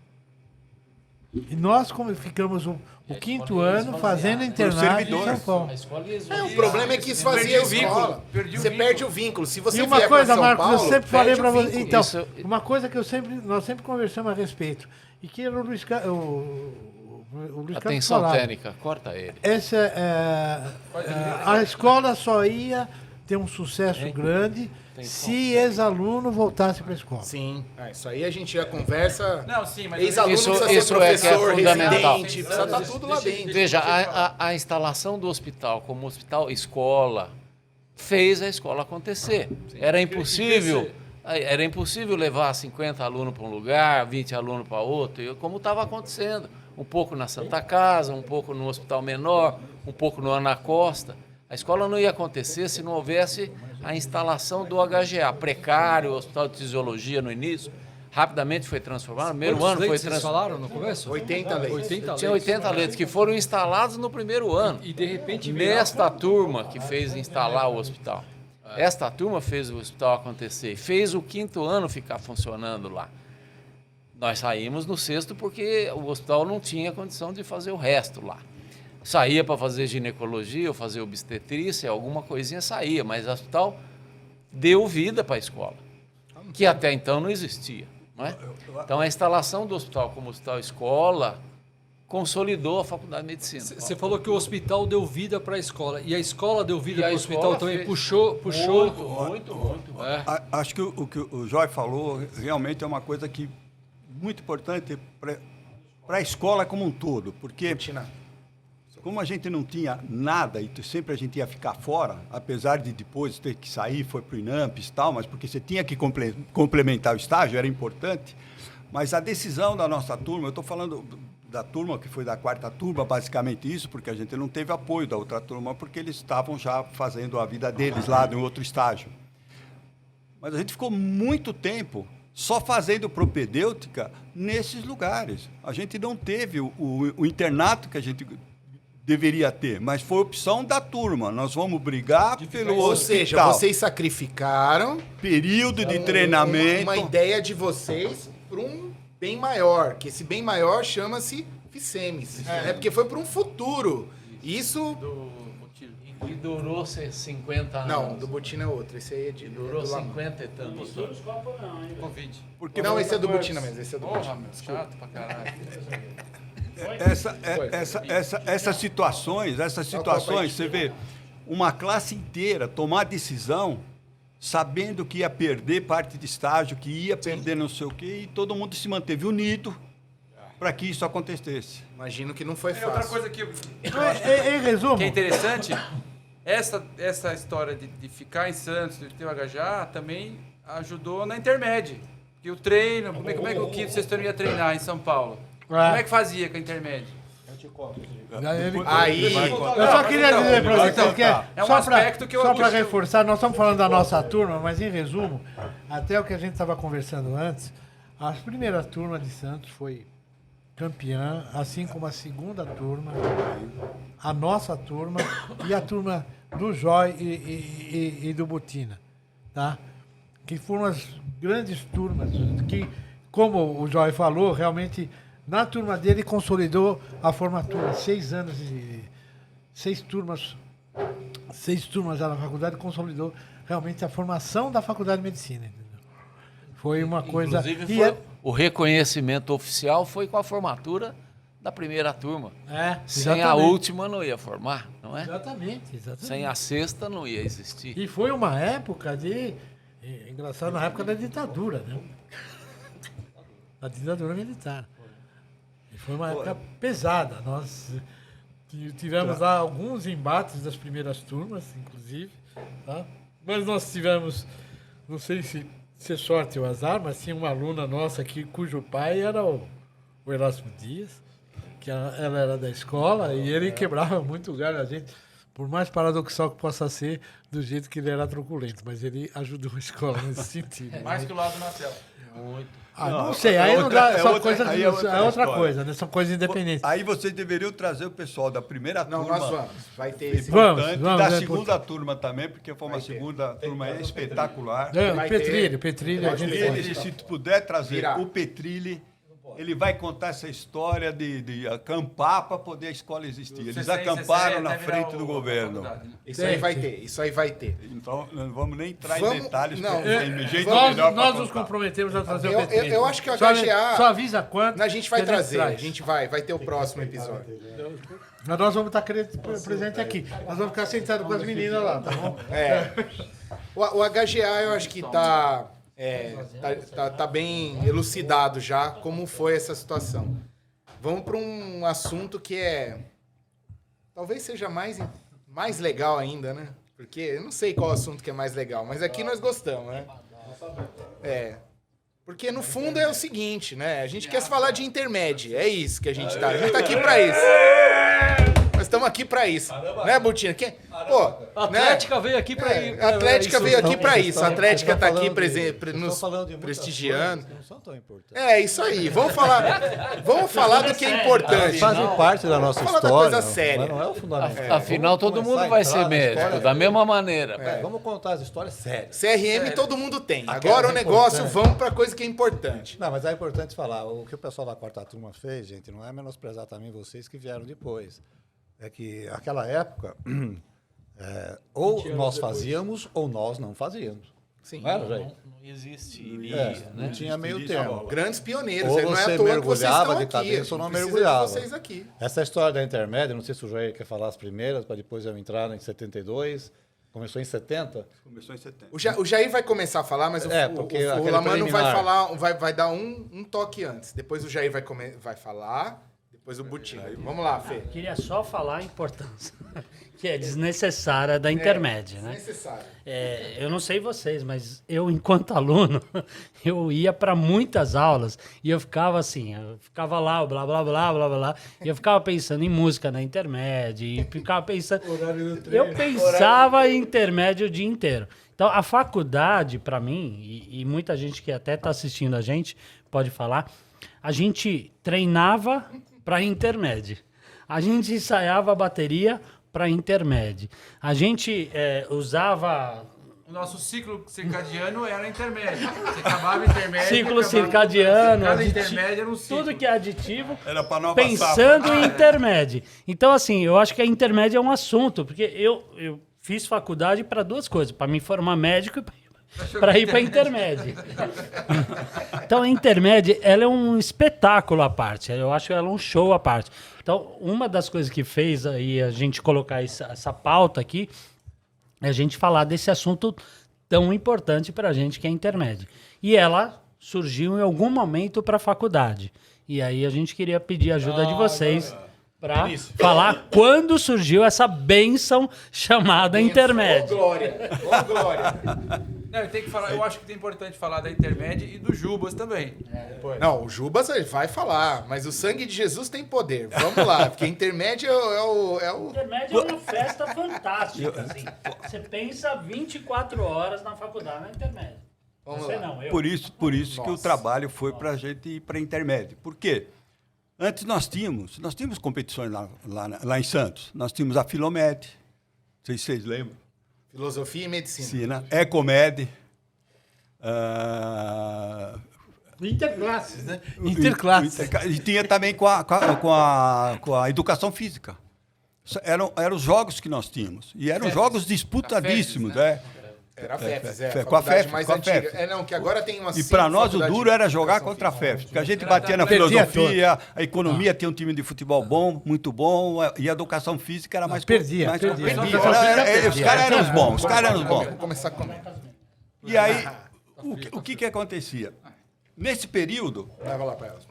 E nós ficamos o 5º ano fazendo internato em São Paulo. O problema é que isso fazia a escola. Você perde o vínculo. Se você E uma vier pra coisa, São Marcos, Paulo, eu sempre falei perde para o você. vínculo. Então, Isso- uma coisa que nós sempre conversamos a respeito. E que era o Luiz Luiz Carlos Atenção falava. técnica, corta ele. A escola só ia ter um sucesso grande se ex-aluno voltasse para a escola. Sim, isso aí a gente já conversa. Não, sim, mas Ex-aluno Isso- precisa ser isso é que é professor, fundamental. residente, precisa estar tudo lá dentro. Veja, a instalação do hospital como hospital escola fez a escola acontecer. Era impossível levar 50 alunos para um lugar, 20 alunos para outro, como estava acontecendo. Um pouco na Santa Casa, um pouco no hospital menor, um pouco no Ana Costa. A escola não ia acontecer se não houvesse a instalação do HGA. Precário, hospital de fisiologia no início. rapidamente foi transformado. No primeiro Quantos ano foi leitos vocês transformado. falaram no começo? 80 leitos. 80 Tinha leitos. 80 leitos que foram instalados no primeiro ano. E de repente... Nesta turma que fez instalar o hospital. Esta turma fez o hospital acontecer. Fez o 5º ano ficar funcionando lá. Nós saímos no 6º porque o hospital não tinha condição de fazer o resto lá. Saía para fazer ginecologia ou fazer obstetrícia, alguma coisinha saía, mas o hospital deu vida para a escola, que até então não existia. Não é? Então, a instalação do hospital como hospital-escola consolidou a Faculdade de Medicina. Você falou que o hospital deu vida para a escola. E a escola deu vida E a para o hospital escola também? fez. Puxou. Muito. É. Acho que o que o Joy falou realmente é uma coisa que muito importante para a escola como um todo, porque como a gente não tinha nada e sempre a gente ia ficar fora, apesar de depois ter que sair, foi para o INAMPS e tal, mas porque você tinha que complementar o estágio, era importante, mas a decisão da nossa turma, eu estou falando da turma que foi da 4ª turma, basicamente isso, porque a gente não teve apoio da outra turma, porque eles estavam já fazendo a vida deles lá em outro estágio. Mas a gente ficou muito tempo só fazendo propedêutica nesses lugares. A gente não teve o internato que a gente deveria ter, mas foi opção da turma. Nós vamos brigar pelo Ou hospital. seja, vocês sacrificaram Período de treinamento. uma ideia de vocês para um bem maior, que esse bem maior chama-se FICEMES. Porque foi para um futuro. Isso... E durou 50 anos. Não, do Botina é outro. Esse aí é de... Durou é do Lamar. 50 e tantos. Covid. Não, esse é do Botina mesmo. Esse é do Porra, Botina. meu, chato pra caralho. Essas situações, você vê uma classe inteira tomar decisão sabendo que ia perder parte de estágio, que ia perder não sei o quê, e todo mundo se manteve unido para que isso acontecesse. Imagino que não foi É outra fácil. coisa que Em resumo, é interessante, essa história de ficar em Santos, de ter o HGA, também ajudou na intermédia. E o treino, como é que o quinto sexto ano ia treinar em São Paulo? Como é que fazia com a intermédia? Aí... eu só queria dizer para vocês que É um só aspecto que eu para acho- reforçar, nós estamos falando da nossa turma, mas em resumo, até o que a gente estava conversando antes, a primeira turma de Santos foi campeã, assim como a segunda turma, a nossa turma e a turma do Joy e do Botina, tá? Que foram as grandes turmas que, como o Joy falou, realmente na turma dele consolidou a formatura. 6 anos e 6 turmas já na faculdade consolidou realmente a formação da Faculdade de Medicina. Entendeu? Foi uma coisa... Inclusive, o reconhecimento oficial foi com a formatura da primeira turma. Sem a exatamente. última não ia formar, não é? Exatamente. Sem a sexta não ia existir. E foi uma época de... engraçado, na época da ditadura, né? Da ditadura militar. E foi uma época pesada. Nós tivemos lá alguns embates das primeiras turmas, inclusive. Tá? Mas nós tivemos, não sei se é sorte ou azar, mas tinha uma aluna nossa aqui, cujo pai era o Erasmo Dias, que ela era da escola, e ele quebrava muito o galho a gente, por mais paradoxal que possa ser, do jeito que ele era truculento, mas ele ajudou a escola nesse sentido. Mais que o lado na tela. Muito. Não sei, aí não dá, é são outra- coisas, aí é é outra outra história. coisa, né? São coisas independentes. Aí vocês deveriam trazer o pessoal da primeira Não, turma. nós vamos. Vai ter esse... Vamos, importante, vamos, da é segunda turma também, porque foi uma Vai ter. segunda turma espetacular. É, Vai Petrilli, a gente Petrilli, se tu puder trazer Virar. o Petrilli, ele vai contar essa história de acampar para poder a escola existir. Eles acamparam na frente do governo. Isso aí vai ter, isso aí vai ter. Então, não vamos nem entrar Vamos- em detalhes, não, porque tem jeito Nós, melhor pra nós nos contar. comprometemos a trazer Eu- o Petrilli. eu acho que o Só- HGA Só avisa quanto. A gente vai que trazer, traz. a gente vai ter o próximo episódio. Mas nós vamos estar presente aqui. Nós vamos ficar sentados com as meninas lá, tá bom? O HGA eu acho que tá bem elucidado já como foi essa situação. Vamos para um assunto que talvez seja mais legal ainda, né? Porque eu não sei qual assunto que é mais legal, mas aqui nós gostamos, né? Porque no fundo é o seguinte, né? A gente quer falar de intermédio, é isso que a gente tá. A gente tá aqui para isso. Nós estamos aqui para isso. Né, Butina? Pô, A Atlética veio aqui para ir. A Atlética veio aqui para Vocês isso. estão- A Atlética vocês está estão aqui falando nos falando de muitas prestigiando. coisas que não são tão importantes. É, isso aí. Vamos falar do que é Elas importante. fazem parte da nossa Fala da história. coisa séria. Mas não é o fundamental. Afinal, todo Vamos mundo começar a vai entrar ser na médico, história. da mesma maneira. Vamos contar as histórias sérias. CRM todo mundo tem. Aquelas Agora o negócio, importantes. vamos para coisa que é importante. Não, mas é importante falar. O que o pessoal da quarta turma fez, gente, não é menosprezar também vocês que vieram depois. É que naquela época, ou nós fazíamos ou nós não fazíamos. Sim. Não era, Jair? Não existiria, Não né? tinha meio termo. Grandes pioneiros. Ou Não é você à toa que vocês mergulhava estão de aqui. cabeça ou não Precisa de mergulhava. vocês aqui. Essa história da intermédia, não sei se o Jair quer falar as primeiras, para depois eu entrar em 72. Começou em 70. Começou em 70. O Jair vai começar a falar, mas Porque o aquele Lamano vai preliminar. falar, vai dar um toque antes. Depois o Jair vai falar, depois o Butina. Vamos lá, Fê. Queria só falar a importância, que é desnecessária da intermédia, né? Necessário. Eu não sei vocês, mas eu, enquanto aluno, eu ia para muitas aulas e eu ficava assim, eu ficava lá, blá, blá, blá, blá, blá, e eu ficava pensando em música na intermédia, e ficava pensando... Eu pensava em intermédio o dia inteiro. Então, a faculdade, para mim, e muita gente que até está assistindo a gente pode falar, a gente treinava para intermédio. A gente ensaiava a bateria para intermédio. A gente usava O nosso ciclo circadiano era intermédio. Você acabava intermédio. ciclo acabava- circadiano, Cada aditi- intermédio era um ciclo. tudo que é aditivo, Era para nova pensando em intermédio. Então, assim, eu acho que a intermédia é um assunto, porque eu fiz faculdade para duas coisas, para me formar médico e para ir para intermédio. Então, a intermédia, ela é um espetáculo à parte. Eu acho ela um show à parte. Então, uma das coisas que fez aí a gente colocar essa pauta aqui é a gente falar desse assunto tão importante para a gente que é a intermédia. E ela surgiu em algum momento para a faculdade. E aí a gente queria pedir a ajuda de vocês para falar quando surgiu essa bênção chamada intermédia. Ô, glória. Ô, glória. Não, tem que falar, eu acho que é importante falar da intermédia e do Jubas também. Não, o Jubas ele vai falar, mas o sangue de Jesus tem poder. Vamos lá, porque intermédio é o... Intermédio é uma festa fantástica. Assim. Você pensa 24 horas na faculdade na intermédia. Vamos Você lá. não, eu. Por isso que o Nossa. trabalho foi para a gente ir para intermédio. Por quê? Antes nós tínhamos competições lá em Santos. Nós tínhamos a Filomed, não sei se vocês lembram, Filosofia e medicina. Ecomed, Interclasses, né? Interclasses. e tinha também com a educação física. Eram os jogos que nós tínhamos. E eram jogos disputadíssimos. né? Era a FEFES, Com a faculdade FEFES, mais com a antiga. FEFES. Não, que agora tem uma... E para nós o faculdade duro era de jogar educação contra a física. FEFES, porque a gente batia na Perdia filosofia, a economia tinha um time de futebol bom, muito bom, e a educação física era mais... perdia. mais Perdia. Os caras eram os bons, os caras eram os bons. Vamos começar a comer. E aí, o que acontecia? Nesse período, Leva lá para elas.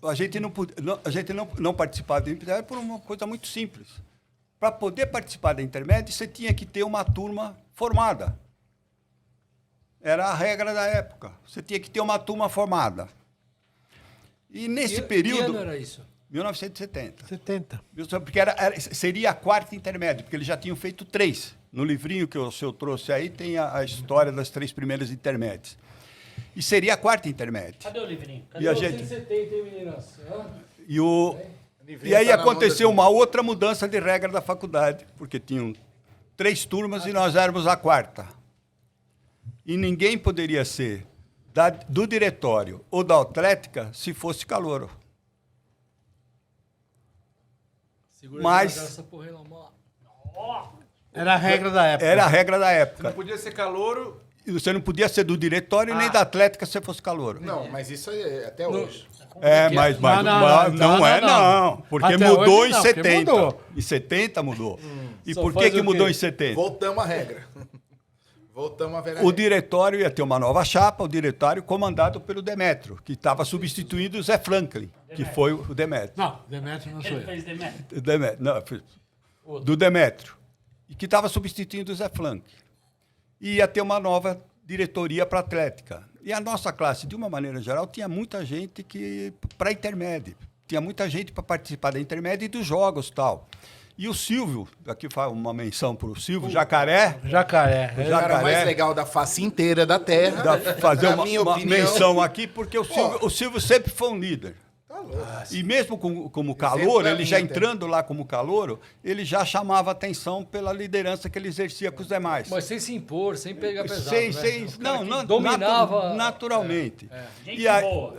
a gente não participava da intermédio por uma coisa muito simples. Para poder participar da intermédio, você tinha que ter uma turma formada. Era a regra da época. Você tinha que ter uma turma formada. E nesse Que período... ano era isso? 1970. 70. Porque seria a quarta intermédia, porque eles já tinham feito 3. No livrinho que o senhor trouxe aí, tem a história das 3 primeiras intermédias. E seria a quarta intermédia. Cadê o livrinho? E a gente... 1970, hein, meninas? Hã? E aí aconteceu uma outra mudança de regra da faculdade, porque tinham 3 turmas e nós éramos a quarta. E ninguém poderia ser do diretório ou da atlética se fosse calouro. Segura Mas- devagar essa porra aí, não, vamos lá. Era a regra da época. Era a regra da Não época. podia ser calouro. E você não podia ser do diretório nem da atlética se fosse calouro. Não, mas isso é até hoje. Mas Não, é não. não. Porque Até mudou hoje em não, porque 70. mudou. Em 70 mudou. E Só por faz que o mudou quê? em 70? Voltamos à regra. Voltamos à velha O regra. diretório ia ter uma nova chapa, o diretório comandado pelo Demétrio, que estava substituindo o Zé Franklin, que foi o Demétrio. Não, Demetrio não sou Ele eu. fez demérito. Do Demétrio. E que estava substituindo o Zé Franklin. E ia ter uma nova diretoria para a Atlética. E a nossa classe, de uma maneira geral, tinha muita gente para intermédio. Tinha muita gente para participar da intermédia e dos jogos e tal. E o Silvio, aqui faz uma menção para o Silvio, Jacaré. Jacaré. O cara mais legal da face inteira da Terra. Fazer Na uma minha opinião. menção aqui, porque o Silvio sempre foi um líder. E mesmo como calouro, ele já entrando lá como calouro, ele já chamava atenção pela liderança que ele exercia com os demais. Mas sem se impor, sem pegar pesado, Sem, né? não, dominava naturalmente. Gente E aí, boa.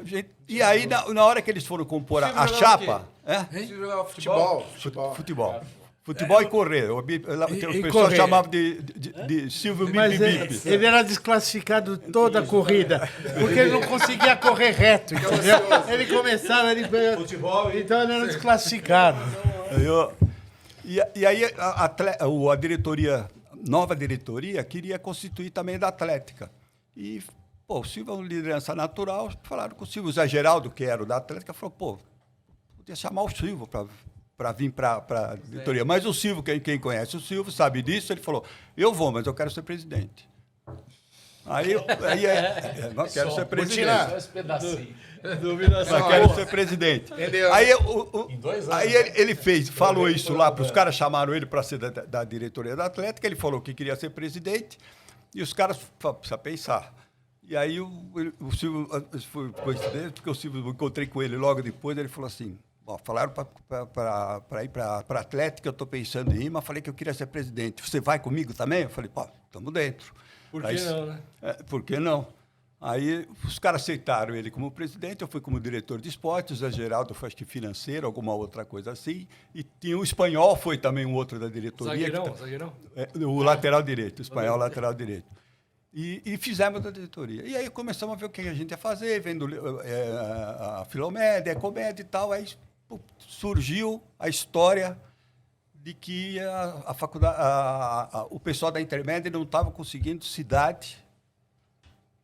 e aí na hora que eles foram compor Silvio a jogava chapa... Você jogava futebol? Futebol. Futebol e correr. O pessoal correr. chamava de Silvio Mas Bip. ele era desclassificado toda a corrida, porque ele não conseguia correr reto, entendeu? Ele começava, futebol, então ele era desclassificado. E aí a diretoria, nova diretoria, queria constituir também da Atlética. E, o Silvio é uma liderança natural, falaram com o Silvio Zé Geraldo, que era o da Atlética, falou, podia chamar o Silvio para vir para a diretoria. Mas o Silvio, quem conhece o Silvio, sabe disso, ele falou, eu vou, mas eu quero ser presidente. Não quero ser presidente. Só esse pedacinho. Mas quero ser presidente. Entendeu? Aí ele falou isso lá, os caras chamaram ele para ser da diretoria da Atlética, ele falou que queria ser presidente, e os caras precisavam pensar. E aí o Silvio, foi coincidente, porque o Silvio, eu encontrei com ele logo depois, ele falou assim, falaram para ir para a Atlética, eu estou pensando em ir, mas falei que eu queria ser presidente. Você vai comigo também? Eu falei, estamos dentro. Por que não, né? Por que não? Aí os caras aceitaram ele como presidente, eu fui como diretor de esportes, o Zé Geraldo foi, acho que financeiro, alguma outra coisa assim, e tinha o espanhol, foi também um outro da diretoria. Zagueirão? O lateral direito, o espanhol lateral direito. E fizemos a diretoria. E aí começamos a ver o que a gente ia fazer, vendo a Filomédia, a Comédia e tal, aí surgiu a história de que a faculdade, o pessoal da Intermédia não estava conseguindo cidade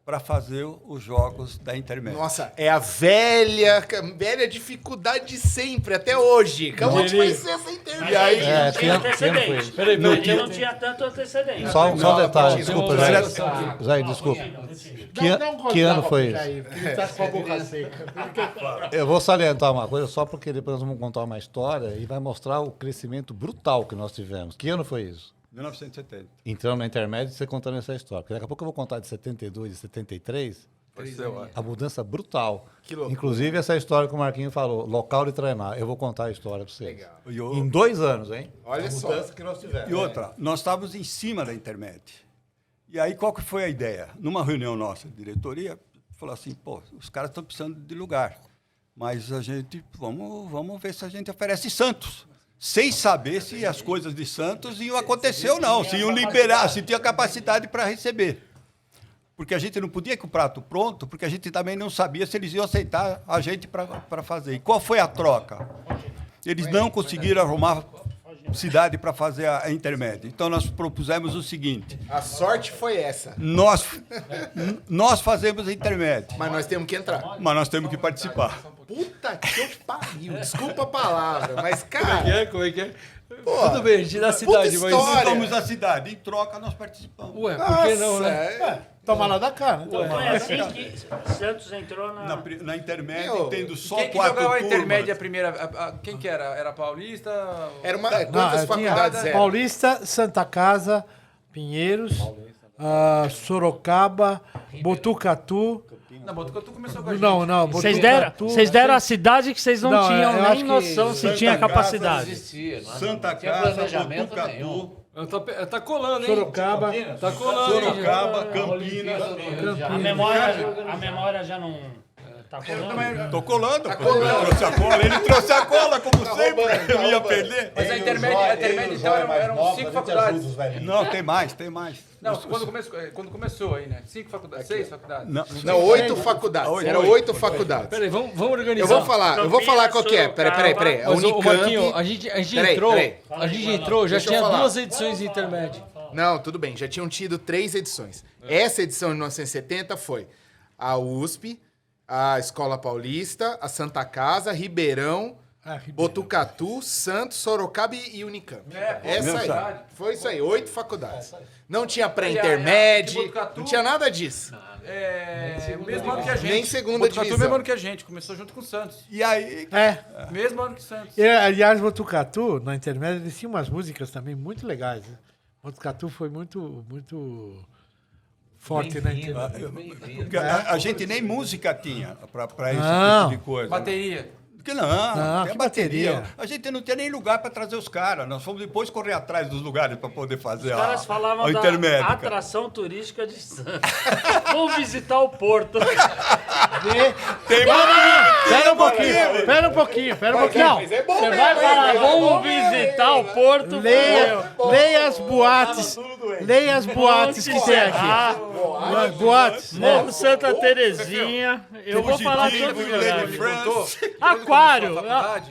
para fazer os jogos da Intermédia. Nossa, é a velha dificuldade de sempre, até hoje. Onde vai ser essa internet? E aí, Não tinha antecedente. Peraí, Porque não tinha tanto antecedente. Só um detalhe, desculpa, Zé. Não, Zé, desculpa. Dá um Que ano contato foi pro isso? Jair, porque ele tá com a boca seca. Eu vou salientar uma coisa, só porque depois nós vamos contar uma história e vai mostrar o crescimento brutal que nós tivemos. Que ano foi isso? 1970. Entrando na intermédia e você contando essa história. Porque daqui a pouco eu vou contar de 72 e 73, a mudança brutal. Que loucura. Inclusive essa história que o Marquinho falou, local de treinar. Eu vou contar a história para vocês. Legal. Em 2 anos, hein? Olha a só. mudança que nós tivemos. E outra, nós estávamos em cima da Intermédia. E aí, qual que foi a ideia? Numa reunião nossa de diretoria, falou assim, os caras estão precisando de lugar, mas a gente, vamos ver se a gente oferece Santos. Sem saber se as coisas de Santos iam acontecer ou não, se iam liberar, se tinha capacidade para receber. Porque a gente não podia ir com o prato pronto, porque a gente também não sabia se eles iam aceitar a gente para fazer. E qual foi a troca? Eles não conseguiram arrumar cidade para fazer a intermédia. Então, nós propusemos o seguinte... A sorte foi essa. Nós fazemos a intermédia. Mas nós temos que entrar. Mas nós temos que participar. Puta que pariu. Desculpa a palavra, mas, cara... Como é que é? Pô, Tudo bem, a gente dá cidade, mas... história. Vamos à cidade. Em troca, nós participamos. Ué, por que não, Nossa, né? Toma lá da cara. Então foi assim que Santos entrou Na intermédia, Meu, tendo só Quem que 4 jogava a turmas. intermédia primeira? Quem que era? Era paulista? Era uma... Não, Quantas tinha faculdades eram? Paulista, Santa Casa, Pinheiros, Sorocaba, Botucatu. Não, Botucatu começou com a gente. Não, Botucatu. Vocês deram a cidade que vocês não Não, tinham eu nem acho que noção se Santa tinha Casa capacidade. Existia, não Santa tinha Casa, planejamento Botucatu, nenhum. Tá colando, hein? Sorocaba. Tá colando, hein? Sorocaba, Campinas. A memória já não tá colando. Tô colando. Ele trouxe a cola, como sempre. Eu ia perder. Mas a intermédia então eram 5 faculdades. Não, tem mais. Não, quando começou aí, né? 5 faculdades, 6 faculdades. Não, 8 faculdades. Eram 8 faculdades. Peraí, vamos organizar. Eu vou falar qual que é. Peraí. A Mas, ô, Marquinho, Unicamp... a gente Peraí, entrou, peraí. a gente entrou, já Deixa eu tinha falar. 2 edições de intermédio. Não, tudo bem. Já tinham tido 3 edições. Essa edição de 1970 foi a USP, a Escola Paulista, a Santa Casa, Ribeirão Botucatu, Santos, Sorocaba e Unicamp. Essa aí. Foi isso aí, 8 faculdades. Não tinha pré-intermédio, Botucatu- não tinha nada disso. Mesmo ano que a gente. Nem segunda Botucatu, divisão. mesmo ano que a gente. Começou junto com o Santos. E aí, Mesmo ano que o Santos. Aliás, Botucatu, na intermédia, eles tinham umas músicas também muito legais. Né? Botucatu foi muito forte na internet. a gente nem música tinha para esse Não. tipo de coisa. Bateria. Que não, que tem bateria. bateria. A gente não tinha nem lugar para trazer os caras. Nós fomos depois correr atrás dos lugares para poder fazer Os caras falavam a da intermédia. atração turística de Santos. Vamos visitar o Porto. Pera um pouquinho. Não, Mas é bom, Você né? vai falar, vamos visitar o Porto. leia as boates. Leia as boates que tem aqui. Boates. Morro Santa Terezinha. Eu vou falar todos os lugares. Aquário.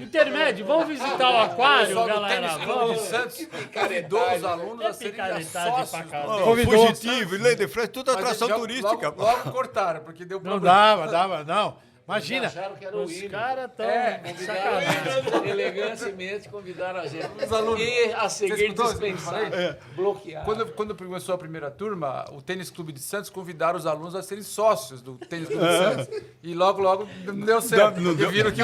Intermédio. Vamos visitar o aquário, galera. Clube de Vamos. Santos convidou os alunos a serem Picaretagem sócios. pra cá. Fugitivo, Lei de France, tudo Mas atração eles turística. Logo cortaram, porque deu Não problema. dava, não. Imagina. Acharam que era o Os hino. caras estão Convidaram, elegantemente convidaram a gente. Os alunos. E a seguir escutou isso que eu dispensar, falei? bloquear. Quando começou a primeira turma, o Tênis Clube de Santos convidaram os alunos a serem sócios do Tênis Clube de Santos. E logo não deu certo. Não, porque viram que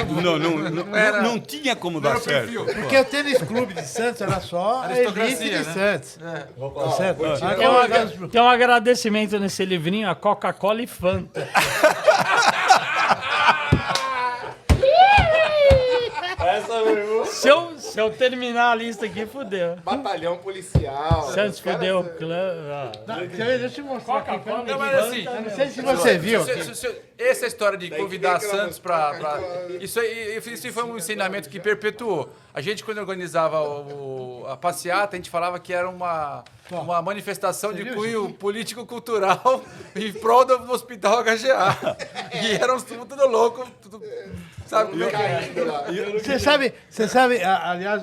não tinha como dar certo. Porque o tênis clube de Santos era só a elite Aristocracia, de né? Santos. Tá certo? Tem um agradecimento nesse livrinho a Coca-Cola e Fanta. Se eu terminar a lista aqui, fudeu. Batalhão policial. Santos Os caras- fudeu o clã. Deixa eu mostrar aqui. Não, mas assim, Não sei se você viu. essa história de convidar que vem aquela Santos Isso aí foi um ensinamento que perpetuou. A gente, quando organizava a passeata, a gente falava que era uma manifestação de cunho político-cultural em prol do Hospital HGA. E eram tudo louco, tudo, sabe como é que é? Você sabe, aliás,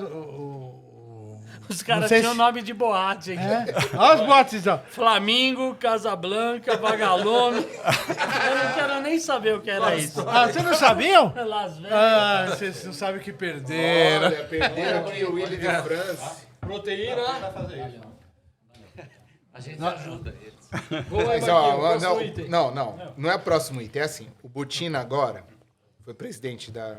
Os caras Não sei tinham se- nome de boate aqui. olha os botes, ó. Flamingo, Casablanca, Vagalume. Eu não quero nem saber o que era isso. Ah, vocês não sabiam? Las Vegas. Ah, vocês não sabem o que perderam. Olha, perderam aqui o Willi de France. Proteína. A gente ajuda eles. Mas, ó, não é o próximo item. É assim, o Butina agora foi presidente da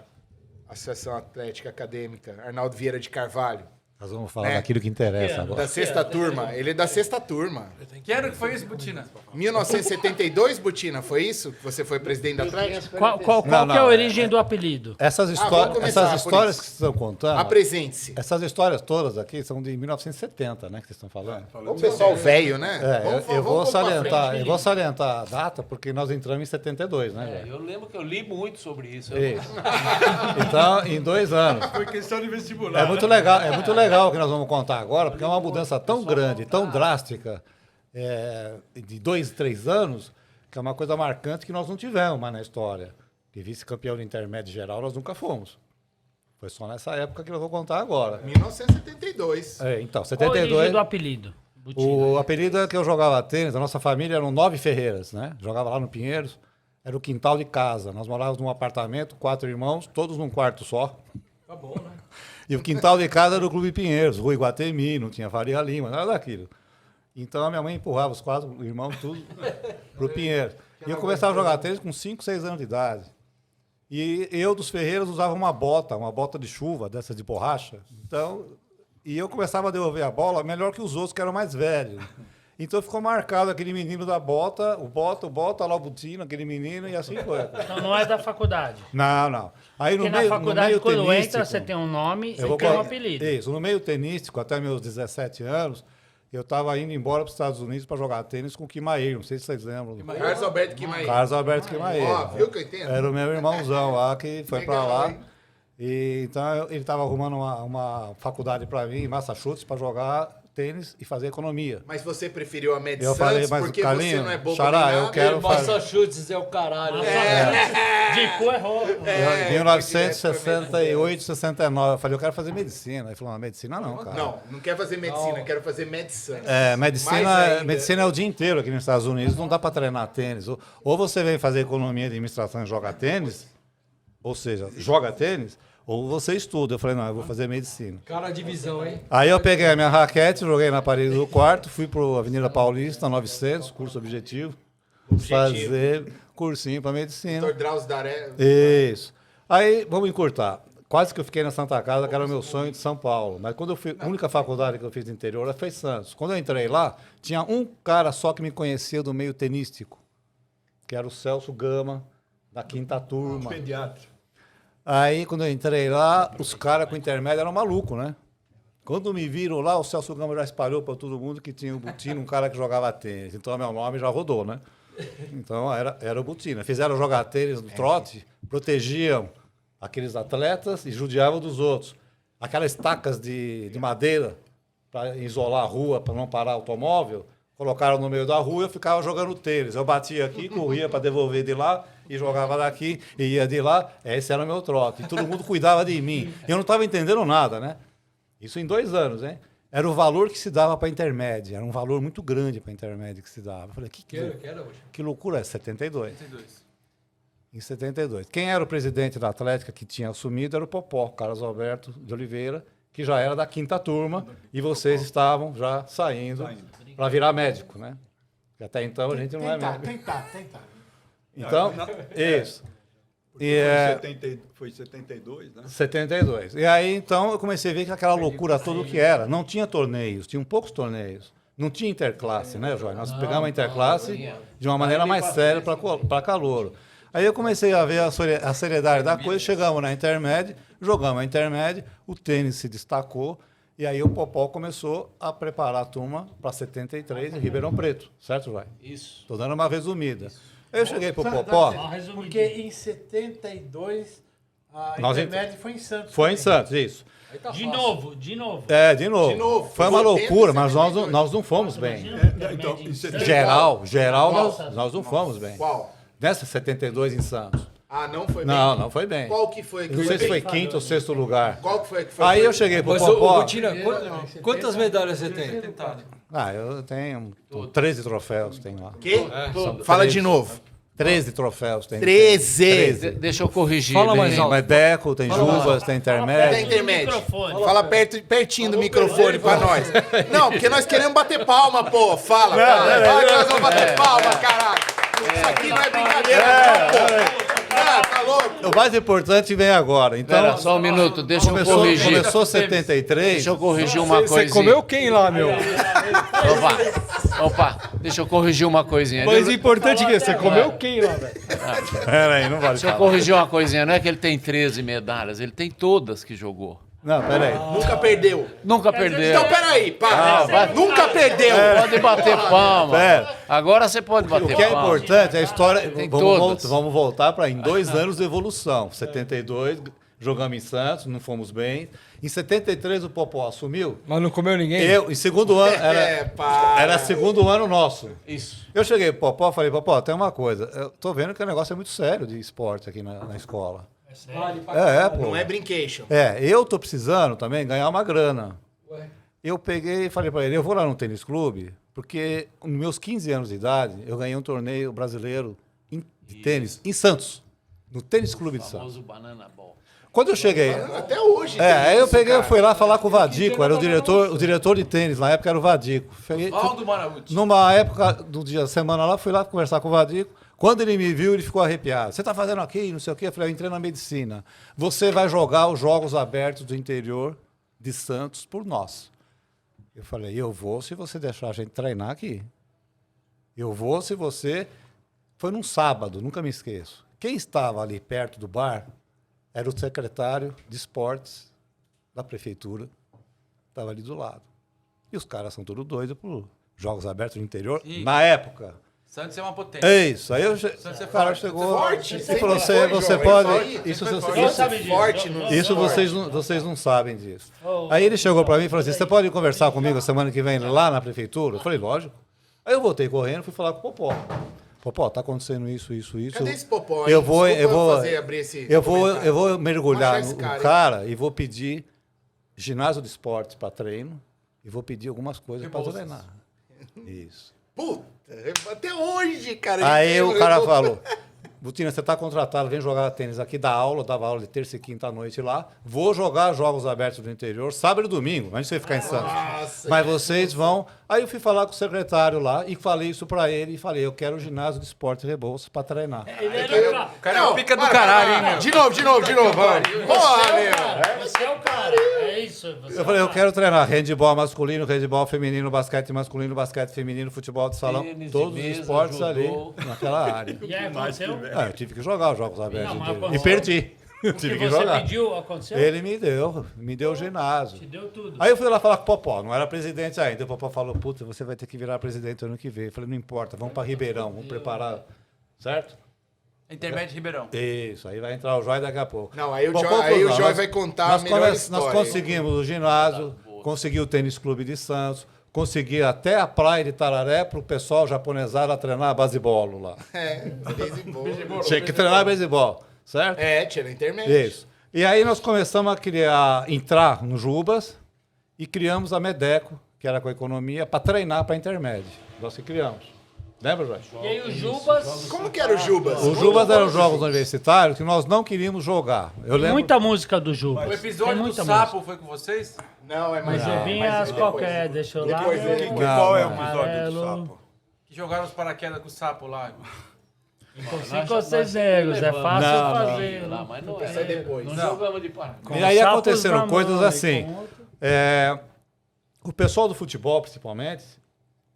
Associação Atlética Acadêmica Arnaldo Vieira de Carvalho, Nós vamos falar daquilo que interessa agora. da sexta turma. Ele é da sexta turma. Que ano que foi isso, Butina? 1972, Butina, foi isso? Que você foi presidente da Atlética? Qual que é a origem do apelido? Essas, vamos começar essas por histórias isso. que vocês estão contando, Apresente-se. essas histórias todas aqui são de 1970, né, que vocês estão falando. O pessoal velho, né? Eu vou pra frente. salientar a data, porque nós entramos em 72, né, velho? Eu lembro que eu li muito sobre isso. Isso. Então, em 2 anos. Foi questão de vestibular. É muito legal o que nós vamos contar agora, porque é uma mudança tão grande, tão drástica, de 2, 3 anos, que é uma coisa marcante que nós não tivemos mais na história. De vice-campeão de intermédio geral, nós nunca fomos. Foi só nessa época que eu vou contar agora. 1972. Então, Qual a origem 72. do apelido? O apelido é que eu jogava tênis, a nossa família eram 9 Ferreiras, né? Jogava lá no Pinheiros, era o quintal de casa. Nós morávamos num apartamento, 4 irmãos, todos num quarto só. Tá bom, né? E o quintal de casa era o Clube Pinheiros, Rua Iguatemi, não tinha Faria Lima, nada daquilo. Então a minha mãe empurrava os 4 irmãos tudo pro Pinheiros. E eu começava a jogar tênis com 5, 6 anos de idade. E eu, dos Ferreiras, usava uma bota de chuva, dessa de borracha. Então, e eu começava a devolver a bola melhor que os outros, que eram mais velhos. Então ficou marcado aquele menino da bota, lá o Butino, aquele menino, e assim foi. Então não é da faculdade. Não. Aí Porque na faculdade, quando entra, você tem um nome e tem um apelido. Isso, no meio tenístico, até meus 17 anos, eu estava indo embora para os Estados Unidos para jogar tênis com o Kimair, não sei se vocês lembram. Carlos Alberto Quimaí. Carlos Alberto Kimair. Ó, viu que eu entendo? Era o meu irmãozão lá que foi para Legal, lá. hein? E, então ele estava arrumando uma faculdade para mim em Massachusetts para jogar tênis e fazer economia. Mas você preferiu a Med Eu Santos falei, mas porque Carlinhos, você não é bobo Xará, nem eu nada? quero fazer... Massachusetts é o caralho. De cu é roupa. Em 1968, 69, eu falei, eu quero fazer medicina. Ele falou, medicina não, cara. Não quer fazer medicina, quero fazer medicina. Mais Medicina, ainda. medicina é o dia inteiro aqui nos Estados Unidos, não dá para treinar tênis. Ou você vem fazer economia, administração e joga tênis, ou seja, joga tênis, ou você estuda. Eu falei, não, eu vou fazer medicina. Cara, divisão, hein? Aí eu peguei a minha raquete, joguei na parede do quarto, fui para a Avenida Paulista, 900, curso objetivo. Fazer cursinho para medicina. Dr. Drauzio Daré. Isso. Aí, vamos encurtar. Quase que eu fiquei na Santa Casa, que era o meu sonho de São Paulo. Mas quando eu fui, a única faculdade que eu fiz no interior foi Santos. Quando eu entrei lá, tinha um cara só que me conhecia do meio tenístico, que era o Celso Gama, da 5ª turma. Pediatra. Aí, quando eu entrei lá, os caras com intermédio eram malucos, né? Quando me viram lá, o Celso Gama já espalhou para todo mundo que tinha o Butina, um cara que jogava tênis. Então, meu nome já rodou, né? Então, era o Butina. Fizeram jogar tênis no trote, protegiam aqueles atletas e judiavam dos outros. Aquelas estacas de madeira para isolar a rua, para não parar automóvel, colocaram no meio da rua e eu ficava jogando tênis. Eu batia aqui, corria para devolver de lá e jogava daqui e ia de lá. Esse era o meu trote. E todo mundo cuidava de mim. Eu não estava entendendo nada, né? Isso em 2 anos, hein? Era o valor que se dava para a intermédia. Era um valor muito grande para a intermédia que se dava. Eu falei, que hoje? que loucura é? 72. 72. Em 72. Quem era o presidente da Atlética que tinha assumido era o Popó, Carlos Alberto de Oliveira, que já era da 5ª turma, e vocês estavam já saindo para virar médico, né? Porque até então a gente não é médico. Tentar. Então, isso. Foi 72, né? 72. E aí, então, eu comecei a ver que aquela loucura toda que era. Não tinha torneios, tinham poucos torneios. Não tinha interclasse, né, Jorge? Nós pegamos a interclasse de uma maneira mais séria para calouro. Aí eu comecei a ver a seriedade da coisa, chegamos na intermédia, jogamos a intermédia, o tênis se destacou, e aí o Popó começou a preparar a turma para 73 em Ribeirão Preto, certo, vai? Isso. Estou dando uma resumida. Aí eu cheguei para o Popó... Porque em 72 a Nós intermédia foi em Santos. Foi em Santos, isso. De novo. É, de novo. De novo. Foi uma 80, loucura, mas 72. nós não fomos bem. Então, em 70. Geral, Qual? nós não fomos bem. Qual? Nessa 72 em Santos. Ah, não foi bem? Não foi bem. Qual que foi que Não sei se foi bem? 5º ou 6º lugar. Qual que foi que foi? Aí eu cheguei pro Mas, Popó. Botina, quantas medalhas você tem? Eu tenho 13 troféus, tem lá. Quê? Fala de novo. 13 troféus tem. 13. Deixa eu corrigir. Fala bem. mais alto. Mas Deco, tem Juvas, tem Tem intermédio. intermédio. Microfone. Fala pertinho do microfone pra nós. Não, porque nós queremos bater palma, pô. Fala que nós vamos bater palma, caralho. Isso aqui não é brincadeira, não, pô. Ah, tá louco. O mais importante vem agora. Então, Espera só um minuto, deixa eu corrigir. começou 73. Deixa eu corrigir uma Você coisinha. comeu quem lá, meu? Opa, deixa eu corrigir uma coisinha. Mais importante que você comeu quem lá, velho? Peraí, não vale Deixa eu falar. corrigir uma coisinha. Não é que ele tem 13 medalhas, ele tem todas que jogou. Não, peraí. Nunca perdeu. Nunca perdeu. Então, peraí, para. Nunca perdeu. Pode bater palma. Pera. Agora você pode O bater que é palma. importante é a história. Tem Vamos, todas. vamos voltar para em 2 anos de evolução. 72, jogamos em Santos, não fomos bem. Em 73, o Popó assumiu. Mas não comeu ninguém? Eu, em segundo ano, para. era segundo ano nosso. Isso. Eu cheguei pro Popó e falei, Popó, tem uma coisa. Eu tô vendo que o negócio é muito sério de esporte aqui na escola. Pô. Não é brincation. Eu tô precisando também ganhar uma grana. Eu peguei e falei para ele, eu vou lá no tênis clube, porque nos meus 15 anos de idade, eu ganhei um torneio brasileiro de tênis em Santos, no Tênis Clube de Santos. Famoso banana ball. Quando eu cheguei... Até hoje. aí eu isso, peguei, cara. fui lá falar com o Vadico, era o diretor de tênis, na época era o Vadico. Valdo Maraúti. Numa época do dia da semana lá, fui lá conversar com o Vadico. Quando ele me viu, ele ficou arrepiado. Você está fazendo aqui, não sei o quê? Eu falei, eu entrei na medicina. Você vai jogar os Jogos Abertos do interior de Santos por nós. Eu falei, eu vou se você deixar a gente treinar aqui. Eu vou se você... Foi num sábado, nunca me esqueço. Quem estava ali perto do bar era o secretário de esportes da prefeitura. Estava ali do lado. E os caras são todos doidos por Jogos Abertos do interior. Sim. Na época... Santos é uma potência. É isso. Aí o cara forte. chegou. Forte. E Sempre falou: foi, você jovem, pode. foi. Isso, Sempre você- foi. isso- sabe disso. Forte no isso vocês não sabem disso. Aí ele chegou para mim e falou assim: você pode conversar comigo a semana que vem lá na prefeitura? Eu falei: lógico. Aí eu voltei correndo e fui falar com o Popó. Popó, tá acontecendo isso. Cadê esse Popó, hein? Eu vou, Desculpa eu vou, fazer, abrir esse eu vou, comentário. eu vou mergulhar Achar esse no cara, cara e vou pedir ginásio de esportes para treino e vou pedir algumas coisas para treinar. Isso. Puta, até hoje, cara. Aí o cara falou, Butina, você está contratado, vem jogar tênis aqui, dá aula, dava aula de terça e quinta à noite lá. Vou jogar jogos abertos do interior, sábado e domingo, mas você ficar em Santos. Mas vocês vão... Aí eu fui falar com o secretário lá e falei isso para ele e falei, eu quero o ginásio de esporte Rebouças para treinar. O cara é o pica do caralho, hein, meu? De novo, vamos. Porra, meu. Você é o cara. É isso. Eu falei, eu quero treinar handebol masculino, handebol feminino, basquete masculino, basquete feminino, futebol de salão, Tênis de todos os mesa, esportes judô. ali, naquela área. E aí, aconteceu? Ah, eu tive que jogar os jogos abertos Não, mas inteiros. E aconteceu. perdi. Eu O que tive que você jogar. pediu, aconteceu? Ele me deu o ginásio. Te deu tudo. Aí eu fui lá falar com o Popó, não era presidente ainda. O Popó falou, puta, você vai ter que virar presidente ano que vem. Eu falei, não importa, vamos para Ribeirão, vamos preparar, certo? Intermédio Ribeirão. Isso, aí vai entrar o Jói daqui a pouco. Não, aí o Bom, Jói conclusão, vai contar a melhor história. Nós conseguimos o ginásio, consegui o tênis clube de Santos, consegui até a praia de Tararé para o pessoal japonesado a treinar basebolo lá. Beisebol. Tinha que treinar beisebol, certo? Tinha intermédio. Isso. E aí nós começamos a entrar no Jubas e criamos a Medeco, que era com a economia, para treinar para intermédio. Nós que criamos. Lembra, Jorge? E aí o Jubas... Como que era o Jubas? Os Jubas eram jogos universitários que nós não queríamos jogar. Eu lembro... Muita música do Jubas. O Tem episódio do muita Sapo foi com vocês? Não, é mais... Jubinhas qualquer, deixa eu lá. Qual é o episódio do sapo? Que jogaram os paraquedas com o Sapo lá. Cinco ou seis negros, é fácil Não, fazer. Não, mas não Sai depois. Não jogamos de par. Com E aí sapos aconteceram na coisas mão e assim. com outro. O pessoal do futebol, principalmente,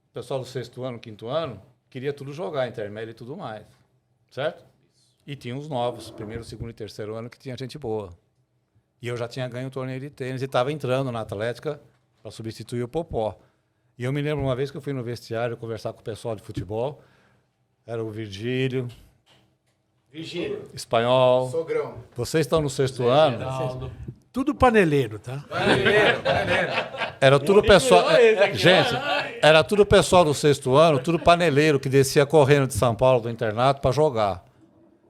o pessoal do sexto ano, quinto ano, queria tudo jogar, intermédio e tudo mais. Certo? E tinha os novos, primeiro, segundo e terceiro ano, que tinha gente boa. E eu já tinha ganho um torneio de tênis e estava entrando na Atlética para substituir o Popó. E eu me lembro uma vez que eu fui no vestiário conversar com o pessoal de futebol. Era o Virgílio, Espanhol. Sogrão. Vocês estão no sexto ano. Tudo paneleiro, tá? Era tudo pessoal. Gente, era tudo pessoal do sexto ano, tudo paneleiro que descia correndo de São Paulo do internato para jogar.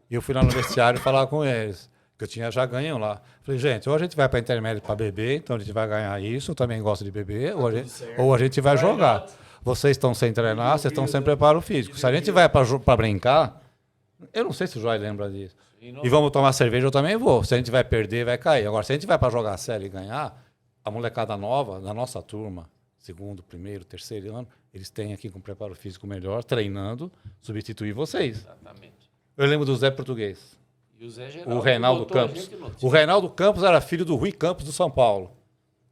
E eu fui lá no vestiário falar com eles, que eu tinha já ganho lá. Falei, gente, ou a gente vai para intermédio para beber, então a gente vai ganhar isso, eu também gosto de beber, ou a gente vai jogar. Vocês estão sem treinar, vocês estão sem preparo físico. Se a gente vai para brincar, eu não sei se o Joy lembra disso. E vamos tomar cerveja, eu também vou. Se a gente vai perder, vai cair. Agora, se a gente vai para jogar sério e ganhar, a molecada nova, da nossa turma, segundo, primeiro, terceiro ano, eles têm aqui com preparo físico melhor, treinando, substituir vocês. Exatamente. Eu lembro do Zé Português, E o Zé Geraldo o Reinaldo botou a Campos. gente no O time. Reinaldo Campos era filho do Rui Campos do São Paulo,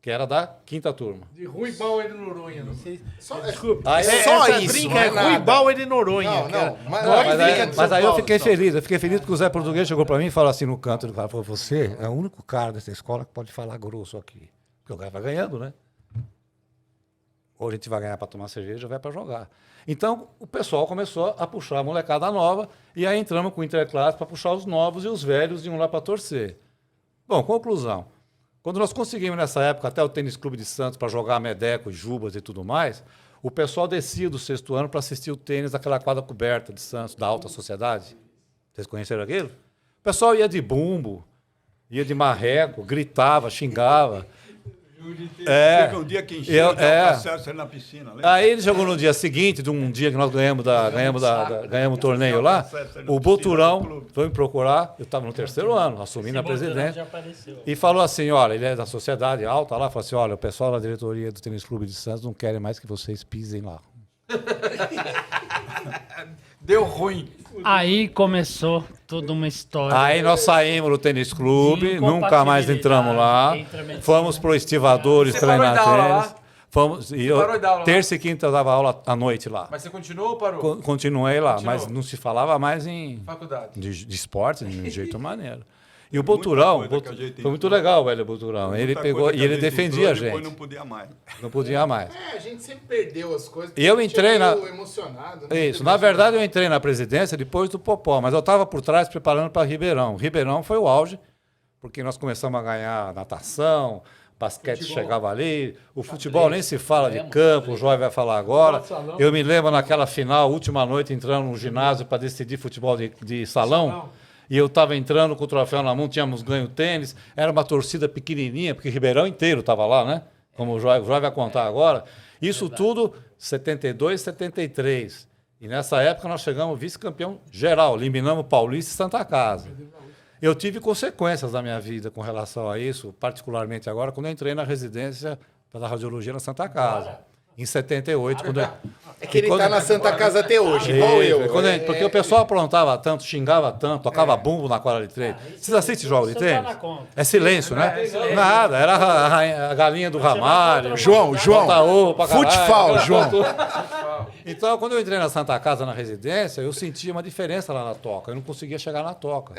que era da quinta turma. De Rui Bauer de Noronha, não sei. Desculpa. Aí, Só Essa isso, brinca não é é Rui nada. Bauer de Noronha. Não, cara. não. Mas, Mas aí eu fiquei feliz. Eu fiquei feliz porque o Zé Português chegou para mim e falou assim no canto. Ele falou, você é o único cara dessa escola que pode falar grosso aqui. Porque o cara vai ganhando, né? Ou a gente vai ganhar para tomar cerveja ou vai para jogar. Então, o pessoal começou a puxar a molecada nova e aí entramos com o interclasse para puxar os novos e os velhos iam lá para torcer. Bom, conclusão. Quando nós conseguimos nessa época até o Tênis Clube de Santos para jogar Medeco, Jubas e tudo mais, o pessoal descia do sexto ano para assistir o tênis daquela quadra coberta de Santos, da alta sociedade. Vocês conheceram aquilo? O pessoal ia de bumbo, ia de marreco, gritava, xingava. Teve um dia que encheu o acesso na piscina. Lembra? Aí ele jogou no dia seguinte, de um dia que nós ganhamos o torneio lá, o Boturão foi me procurar, eu estava no terceiro ano, assumindo a presidência, Já apareceu. e falou assim, olha, ele é da sociedade alta lá, falou assim, olha, o pessoal da diretoria do Tênis Clube de Santos não querem mais que vocês pisem lá. Deu ruim. Aí começou toda uma história. Aí nós saímos do Tênis Clube, nunca mais entramos lá, fomos para o Estivadores Você parou de treinar dar aula lá? tênis. Fomos, e parou de dar aula lá? terça e quinta eu dava aula à noite lá. Mas você continuou ou parou? Continuei lá, Continuou? mas não se falava mais em Faculdade. de esporte, de jeito maneiro. E o Boturão, coisa que a gente foi muito legal, velho, o Boturão. Ele Muita pegou coisa e que ele gente defendia a entrou, depois gente. não podia mais. Não podia mais. A gente sempre perdeu as coisas. E eu a gente entrei é na- meio emocionado. né? Isso. Na verdade, eu entrei na presidência depois do Popó, mas eu estava por trás preparando para Ribeirão. Ribeirão foi o auge, porque nós começamos a ganhar natação, basquete chegava ali, o futebol nem se fala de campo, o Joy vai falar agora. Eu me lembro naquela final, última noite, entrando no ginásio para decidir futebol de salão. E eu estava entrando com o troféu na mão, tínhamos ganho tênis, era uma torcida pequenininha, porque Ribeirão inteiro estava lá, né? Como o Joy vai contar agora. Isso tudo, 72, 73. E nessa época nós chegamos vice-campeão geral, eliminamos Paulista e Santa Casa. Eu tive consequências na minha vida com relação a isso, particularmente agora, quando eu entrei na residência da radiologia na Santa Casa. Em 78, quando eu... É que ele está na Santa Casa até hoje, igual eu. Porque o pessoal aprontava tanto, xingava tanto, tocava bumbo na quadra de treino. Vocês assistem jogos de tênis? É silêncio, né? Nada, era a galinha do Ramalho. João, futebol, João. Então, quando eu entrei na Santa Casa, na residência, eu sentia uma diferença lá na toca. Eu não conseguia chegar na toca.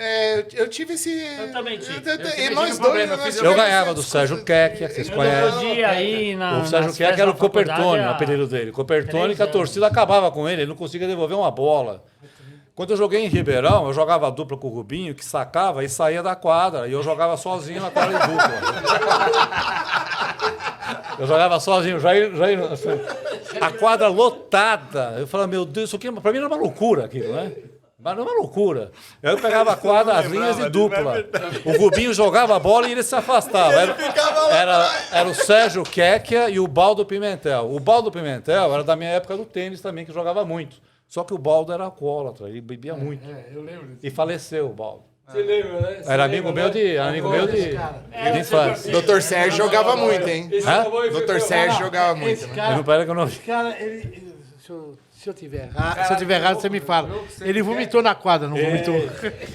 Eu tive esse... Eu também tive. E nós dois... Eu ganhava do Sérgio Keck, vocês conhecem. O Sérgio Keck era o Copertone, o apelido dele. Copertone, que a torcida acabava com ele não conseguia devolver uma bola. Quando eu joguei em Ribeirão, eu jogava dupla com o Rubinho, que sacava e saía da quadra. E eu jogava sozinho na quadra de dupla. Eu jogava sozinho, assim, a quadra lotada. Eu falava, meu Deus, isso aqui pra mim era uma loucura aquilo, né? Mas não é uma loucura. Eu pegava a quadra, as linhas de dupla. O Rubinho jogava a bola e ele se afastava. Era o Sérgio Kekia e o Baldo Pimentel. O Baldo Pimentel era da minha época do tênis também, que jogava muito. Só que o Baldo era alcoólatra, ele bebia muito. Eu lembro disso. E faleceu o Baldo. Você lembra, né? Era amigo meu de infância. Doutor Sérgio jogava muito, hein? Doutor Sérgio jogava muito. Esse cara, Eu não pera que eu não vi. esse cara, se eu tiver errado, você me fala. Ele vomitou na quadra, não vomitou?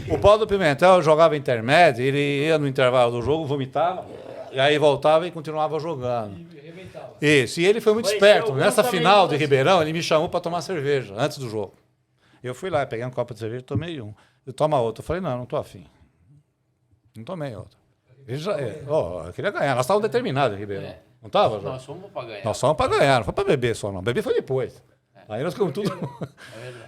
O Baldo Pimentel jogava intermédio, ele ia no intervalo do jogo, vomitava, e aí voltava e continuava jogando. Isso, e ele foi muito esperto. Nessa final de Ribeirão, ele me chamou para tomar cerveja, antes do jogo. Eu fui lá, peguei um copo de cerveja e tomei um. Eu toma outro. Eu falei, não tô afim. Não tomei outro. Eu queria ganhar. Nós estávamos determinados em Ribeirão. Não estava? Nós fomos para ganhar. Nós fomos para ganhar, não foi para beber só, não. Beber foi depois. Aí nós ficamos tudo...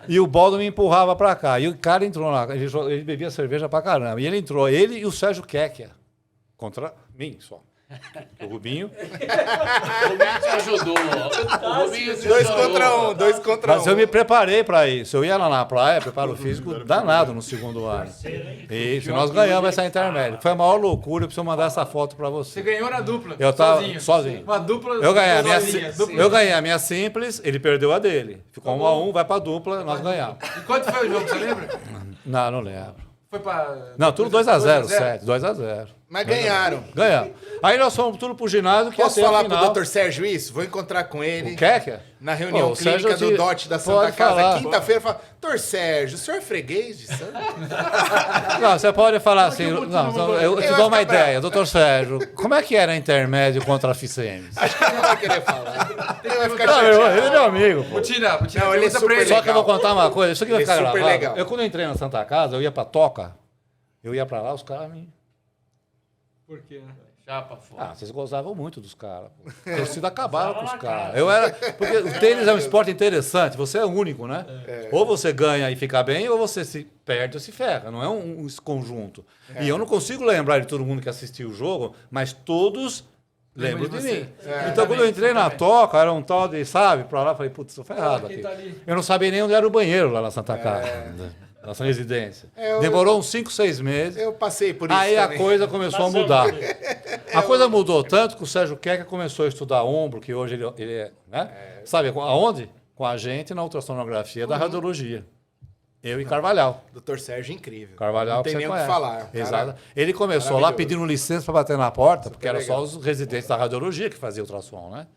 E o Baldo me empurrava para cá. E o cara entrou lá, ele bebia cerveja pra caramba. E ele entrou, ele e o Sérgio Kekia. Contra mim só. O Rubinho. O Rubinho te ajudou. O Rubinho te Dois ajudou. contra um. Mas eu me preparei para isso. Eu ia lá na praia, preparo físico danado no segundo ano. Isso, nós ganhamos essa intermédia. Foi a maior loucura, eu preciso mandar essa foto para você. Você ganhou na dupla? Eu tava sozinho. Uma dupla. Eu ganhei a minha simples, ele perdeu a dele. Ficou 1-1, vai para dupla, nós ganhamos. E quanto foi o jogo, você lembra? Não lembro. Foi para... Não, tudo 2-0, 7, 2-0. Mas ganharam. Ganhamos. Aí nós fomos tudo pro ginásio, que Posso ia ter falar a pro final. Dr. Sérgio isso? Vou encontrar com ele. O Kekia? Na reunião O clínica Sérgio do DOT da Santa pode Casa, falar. quinta-feira, fala, Dr. Sérgio, o senhor é freguês de Santa? Não, você pode falar assim. Não, eu te dou uma ideia, doutor Sérgio. Como é que era intermédio contra a FICEMES? Acho que ele não vai querer falar. Ele vai ficar Não, chateado. ele é meu amigo, pô. Butina, Não, ele é pergunta pra super ele. Só que eu vou contar uma coisa, isso aqui vai Ele é ficar super gravado. legal. Eu, quando eu entrei na Santa Casa, eu ia pra Toca, eu ia pra lá, os caras me... Por quê, né? Chapa fora. Ah, vocês gozavam muito dos caras. Pô. A torcida acabava com os caras. Porque o tênis é um esporte interessante, você é único, né? Ou você ganha e fica bem, ou você se perde ou se ferra. Não é um conjunto. E eu não consigo lembrar de todo mundo que assistiu o jogo, mas todos lembram de mim. Então, quando eu entrei na Toca, era um tal de, sabe, pra lá, falei, putz, eu fui errado aqui. Eu não sabia nem onde era o banheiro lá na Santa Casa. Nossa residência. Demorou uns 5, 6 meses. Eu passei por isso Aí também. a coisa começou a mudar. A coisa mudou tanto que o Sérgio Kekia começou a estudar ombro, que hoje ele é... Né? Sabe aonde? Com a gente na ultrassonografia da radiologia. Eu e Carvalhal. Dr. Sérgio, incrível. Carvalhal, não tem você nem o que conhece. falar. Exato. Ele começou lá pedindo licença para bater na porta, porque era legal. só os residentes da radiologia que faziam ultrassom, né?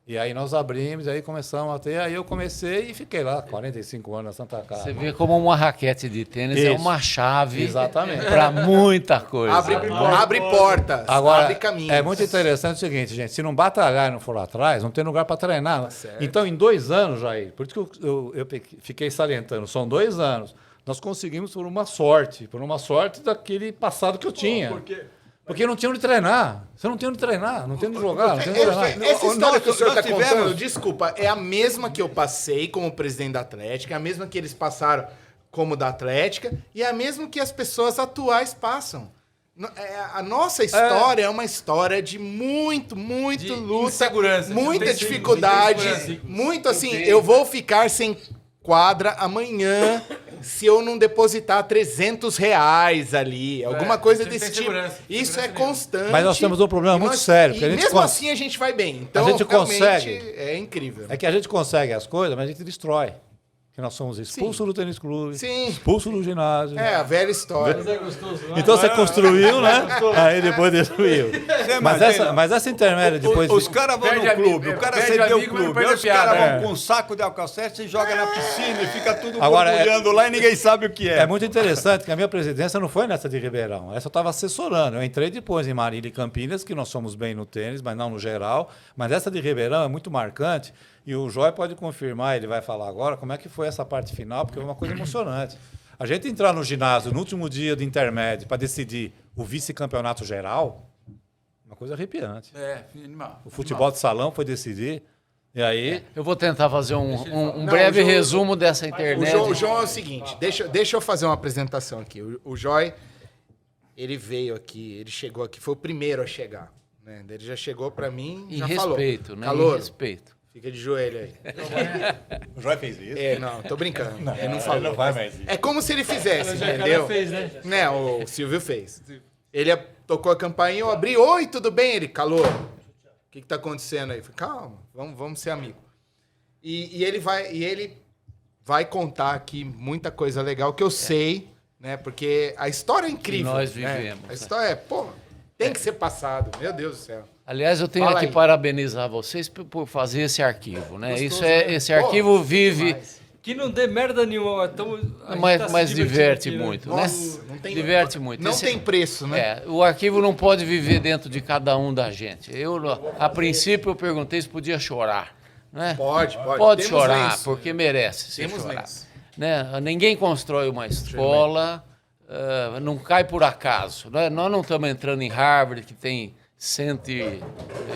E aí nós abrimos, aí começamos a ter, aí eu comecei e fiquei lá, 45 anos na Santa Casa. Você vê como uma raquete de tênis é Isso. uma chave Exatamente. para muita coisa. Abre portas, Agora, abre caminhos. é muito interessante o seguinte, gente, se não batalhar e não for lá atrás, não tem lugar para treinar. Então, em 2 anos, Jair, por isso que eu fiquei salientando, são 2 anos, nós conseguimos por uma sorte daquele passado que eu tinha. Porque não tinha onde treinar. Você não tem onde treinar, não tem onde jogar, não tem onde treinar. Essa história que o senhor está nós tivemos- contando, desculpa, é a mesma que eu passei como presidente da Atlética, é a mesma que eles passaram como da Atlética, e é a mesma que as pessoas atuais passam. A nossa história é uma história de muito De luta, insegurança, muita de dificuldade, insegurança. muito assim, eu vou ficar sem quadra amanhã se eu não depositar R$300 ali, alguma coisa tem desse tipo. segurança, Isso segurança é nenhuma. constante. Mas nós temos um problema E muito sério, que E a gente mesmo cons- assim a gente vai bem. Então, gente realmente, consegue. é incrível. É que a gente consegue as coisas, mas a gente destrói. que nós somos expulsos do tênis clube, Sim. expulsos do ginásio. É, a velha história. Mas é gostoso, não é? Então você construiu, né? Aí depois destruiu. imagina? Mas essa intermédia depois... Os caras vão Perde no amigo, clube, o cara perde cedeu o amigo, mas não clube, aí perde os piada. caras vão com um saco de alcacete e joga na piscina e fica tudo Agora, borbulhando lá e ninguém sabe o que é. É muito interessante que a minha presidência não foi nessa de Ribeirão. Essa eu estava assessorando. Eu entrei depois em Marília e Campinas, que nós somos bem no tênis, mas não no geral. Mas essa de Ribeirão é muito marcante. E o Joy pode confirmar, ele vai falar agora, como é que foi essa parte final, porque é uma coisa emocionante. A gente entrar no ginásio no último dia de intermédio para decidir o vice-campeonato geral, uma coisa arrepiante. É, animal. O futebol de salão foi decidir. E aí... Eu vou tentar fazer um breve resumo dessa internet. O João é o seguinte, deixa eu fazer uma apresentação aqui. O Joy, ele veio aqui, ele chegou aqui, foi o primeiro a chegar. Né? Ele já chegou para mim e Em já respeito, falou. né? Calouro, Em respeito. fica de joelho aí. O Joy fez isso? É, não, tô brincando. Ele não falou. não vai mais isso. É como se ele fizesse, O Jacaré entendeu? fez, né? Né, o Silvio fez. Ele tocou a campainha, eu abri, oi, tudo bem? Ele, calou. O que tá acontecendo aí? Eu falei, calma, vamos ser amigos. E ele vai contar aqui muita coisa legal que eu sei, né? Porque a história é incrível. nós né? vivemos, A história tem que ser passado, meu Deus do céu. Aliás, eu tenho Fala aqui aí. parabenizar vocês por fazer esse arquivo, né? Gostoso, Esse arquivo vive, Que não dê merda nenhuma. mas diverte muito, né? Nossa, não tem- Diverte muito. Não Esse- tem preço, né? É, o arquivo não pode viver dentro de cada um da gente. A princípio, eu perguntei se podia chorar, né? Pode. Pode Temos chorar, lenço. porque merece ser Temos chorar. lenço. Né? Ninguém constrói uma escola, não cai por acaso. Né? Nós não estamos entrando em Harvard, que tem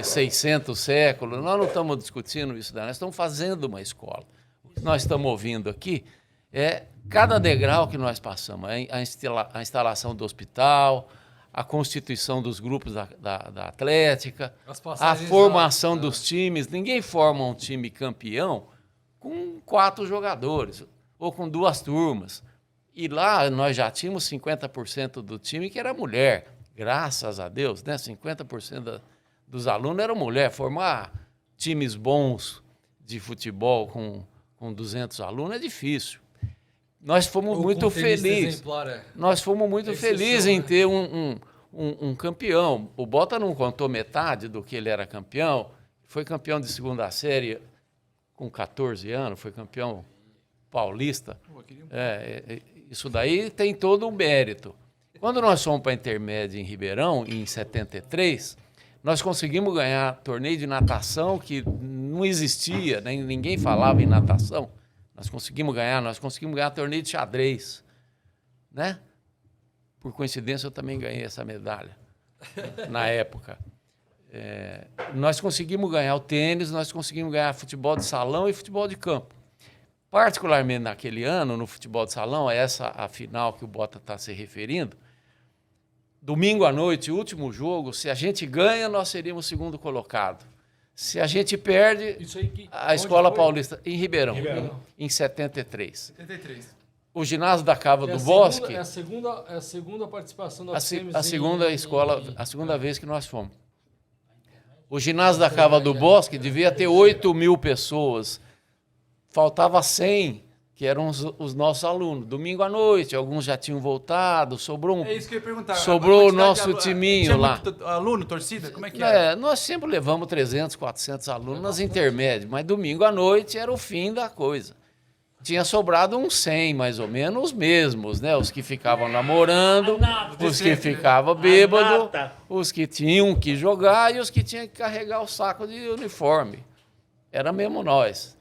600 séculos, nós não estamos discutindo isso, nós estamos fazendo uma escola. O que nós estamos ouvindo aqui é cada degrau que nós passamos, a instalação do hospital, a constituição dos grupos da Atlética, As a passagens formação dos times. Ninguém forma um time campeão com 4 jogadores ou com 2 turmas. E lá nós já tínhamos 50% do time que era mulher. Graças a Deus, né? 50% dos alunos eram mulher. Formar times bons de futebol com 200 alunos é difícil. Nós fomos muito felizes. Nós fomos muito felizes em ter um campeão. O Bota não contou metade do que ele era campeão. Foi campeão de segunda série com 14 anos, foi campeão paulista. Isso daí tem todo o mérito. Quando nós fomos para a intermédia em Ribeirão, em 73, nós conseguimos ganhar torneio de natação que não existia, né? Ninguém falava em natação. Nós conseguimos ganhar torneio de xadrez, né? Por coincidência, eu também ganhei essa medalha na época. Nós conseguimos ganhar o tênis, nós conseguimos ganhar futebol de salão e futebol de campo. Particularmente naquele ano, no futebol de salão, essa a final que o Bota está se referindo, domingo à noite, último jogo, se a gente ganha, nós seríamos segundo colocado. Se a gente perde, a Escola Paulista, em Ribeirão, em 73. 73. O ginásio da Cava do Bosque, É a segunda participação da a segunda vez que nós fomos. O ginásio da Cava do Bosque devia ter 8.000 pessoas. Faltava 100, que eram os nossos alunos. Domingo à noite, alguns já tinham voltado, sobrou É isso que eu ia perguntar. Sobrou A o nosso quantidade de timinho tinha lá. muito aluno, torcida? Como é que era? Nós sempre levamos 300, 400 alunos nas intermédias, mas domingo à noite era o fim da coisa. Tinha sobrado uns 100, mais ou menos, os mesmos, né? Os que ficavam namorando, os que ficavam bêbados, os que tinham que jogar e os que tinham que carregar o saco de uniforme. Era mesmo nós.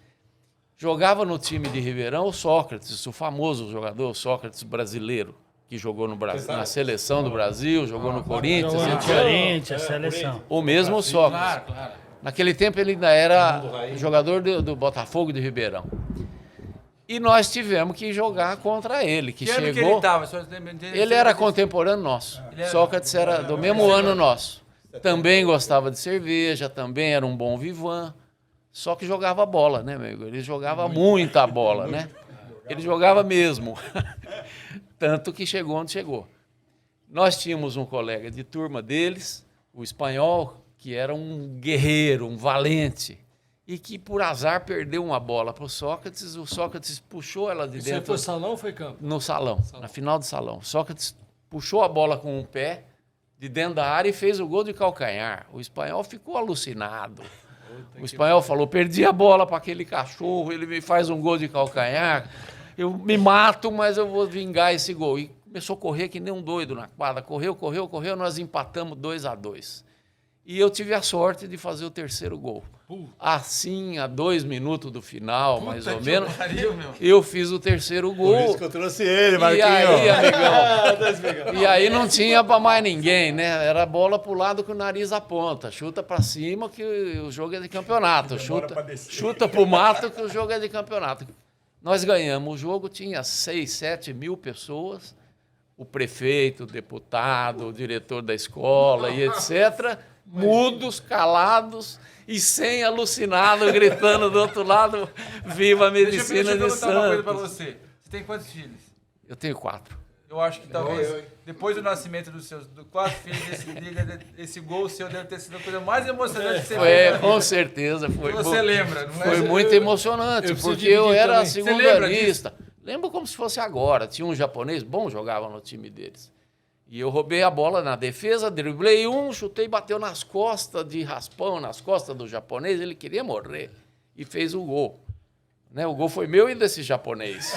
Jogava no time de Ribeirão o Sócrates, o famoso jogador Sócrates brasileiro, que jogou no Brasil, na seleção do Brasil, jogou no Corinthians. Corinthians, seleção. O mesmo Sócrates. Claro. Naquele tempo ele ainda era jogador do Botafogo de Ribeirão. E nós tivemos que jogar contra ele, que Que ano chegou... que ele estava? Ele era contemporâneo nosso. Sócrates era do mesmo ano nosso. Também gostava de cerveja, também era um bom vivan. Só que jogava bola, né, meu amigo? Ele jogava muita bola, né? Ele jogava mesmo. Tanto que chegou onde chegou. Nós tínhamos um colega de turma deles, o espanhol, que era um guerreiro, um valente. e que, por azar, perdeu uma bola para o Sócrates puxou ela de Isso aí dentro. foi salão ou foi campo? No salão, na final do salão. Sócrates puxou a bola com um pé de dentro da área e fez o gol de calcanhar. O espanhol ficou alucinado. O espanhol falou, perdi a bola para aquele cachorro, ele me faz um gol de calcanhar, eu me mato, mas eu vou vingar esse gol. E começou a correr que nem um doido na quadra. Correu, nós empatamos 2-2. E eu tive a sorte de fazer o terceiro gol. Assim, a 2 minutos do final, mais ou menos, eu fiz o terceiro gol. Por isso que eu trouxe ele, Marquinhos. E aí, amigão? E aí não tinha para mais ninguém, né? Era bola pro lado que o nariz aponta. Chuta para cima que o jogo é de campeonato. Chuta pro mato que o jogo é de campeonato. Nós ganhamos o jogo, tinha 6, 7 mil pessoas. O prefeito, o deputado, o diretor da escola e etc., mudos, calados e sem alucinado, gritando do outro lado, viva a medicina de Santos. Deixa eu perguntar uma coisa para você. Você tem quantos filhos? Eu tenho 4. Eu acho que talvez, depois do nascimento dos seus 4 filhos, esse gol seu deve ter sido a coisa mais emocionante que você Foi, com certeza. Foi, você lembra, não é? Foi muito emocionante, porque eu era segundanista. Lembro como se fosse agora. Tinha um japonês bom, jogava no time deles. E eu roubei a bola na defesa, driblei chutei, bateu nas costas de raspão, nas costas do japonês. Ele queria morrer e fez o gol. Né? O gol foi meu e desse japonês.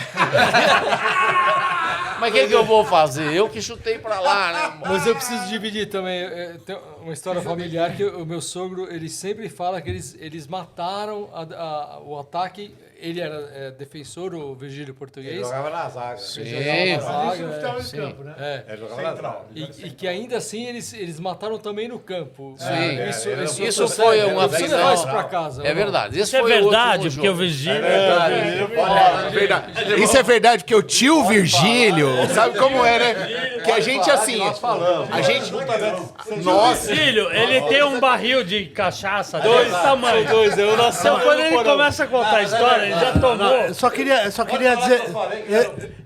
Mas o que eu vou fazer? Eu que chutei pra lá, né? Mas eu preciso dividir também. Tem uma história familiar que o meu sogro, ele sempre fala que eles mataram o ataque. Ele era defensor, o Virgílio Português. Ele jogava na zaga. Sim. Ele jogava na zaga, Sim. Campo, né? Ele jogava na zaga. E que ainda assim eles mataram também no campo. Sim. Isso foi uma final. Levar isso pra casa. É verdade. Isso é verdade, porque o Virgílio... Isso é verdade, porque o tio Virgílio, sabe como é, né? Que a gente assim... Nós falamos. A gente... Nossa. Virgílio, ele tem um barril de cachaça desse tamanho. Então, quando ele começa a contar a história, ele já tomou.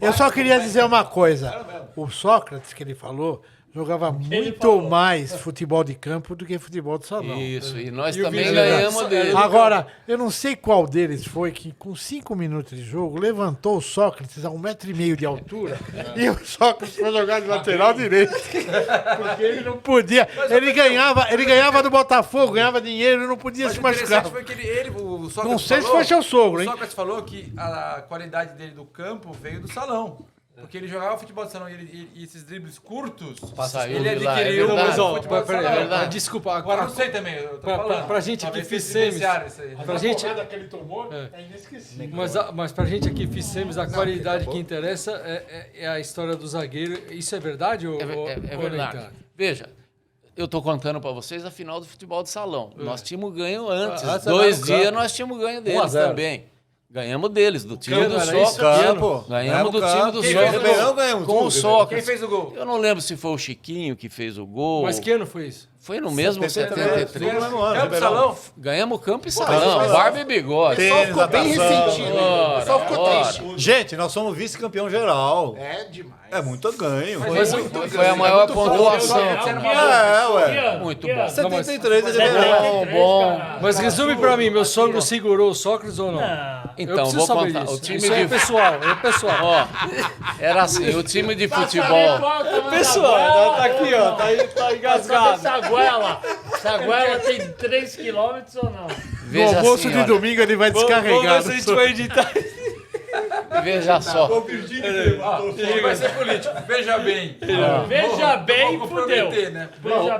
Eu só queria dizer uma coisa. O Sócrates, que ele falou, jogava muito mais futebol de campo do que futebol de salão. Isso, e nós também ganhamos dele. Agora, eu não sei qual deles foi que, com 5 minutos de jogo, levantou o Sócrates a 1,5 m de altura e o Sócrates foi jogar de lateral direito. Porque ele não podia. Ele ganhava do Botafogo, ganhava dinheiro e não podia se machucar. Foi que o Sócrates Não sei se foi seu sogro, hein? O Sócrates falou que a qualidade dele do campo veio do salão. Porque ele jogava futebol de salão e esses dribles curtos, ele adquiriu é verdade. o futebol de salão. Desculpa, Agora não sei também, eu tô falando. pra gente aqui Talvez fizemos. isso aí. Pra gente, que ele tomou é inesquecível. mas pra gente aqui fizemos a qualidade que interessa é a história do zagueiro. Isso é verdade ou É verdade. Veja, eu estou contando para vocês a final do futebol de salão. Nós tínhamos ganho antes. 2 dias nós tínhamos ganho deles também. Ganhamos deles, do time do Sócrates. Ganhamos do time do Sócrates com o Sócrates. Quem fez o gol? Eu não lembro se foi o Chiquinho que fez o gol. Mas que ano foi isso? Foi no mesmo 73. Campo salão? Ganhamos campo e salão, barba e bigode. Só ficou bem ressentido. Só ficou triste. Gente, nós somos vice-campeão geral. É demais. É muito ganho. Foi a maior pontuação. Muito bom. 73 ele Bom. Mas resume pra mim, meu sogro segurou o Sócrates ou não? Então, vou contar. O time Isso é pessoal. Ó, era assim, o time de futebol... Pessoal, tá aqui, ó, tá engasgado. Saguela tem 3 quilômetros ou não? No almoço de domingo ele vai descarregar. Vamos ver se a gente vai editar. Veja só. Ele vai ser político, veja bem. Veja bem, Vou fudeu. comprometer, né?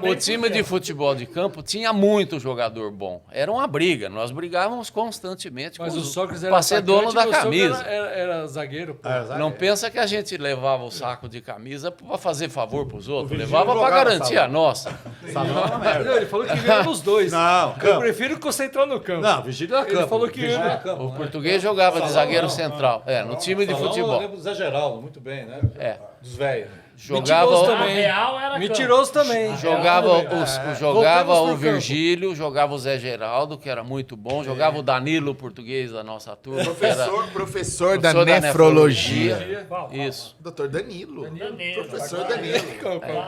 O time de futebol de campo tinha muito jogador bom. Era uma briga. Nós brigávamos constantemente Mas o Sócrates para ser dono da camisa. Era zagueiro, pô. Não pensa que a gente levava o saco de camisa para fazer favor para os outros. Levava para garantir a nossa. Não, ele falou que ganha nos dois. Não, Eu prefiro concentrar no campo. Não, Vigílio era campo. Ele falou que ganha. O português jogava de zagueiro central. No time de futebol. Eu lembro do Zé Geraldo, muito bem, né? É. Dos velhos. Mentiroso também. Real era Mentiroso também. Jogava o pro Virgílio, jogava o Zé Geraldo, que era muito bom, jogava o Danilo, português da nossa turma. Professor da nefrologia. Isso. Doutor Danilo. Danilo. Professor Danilo.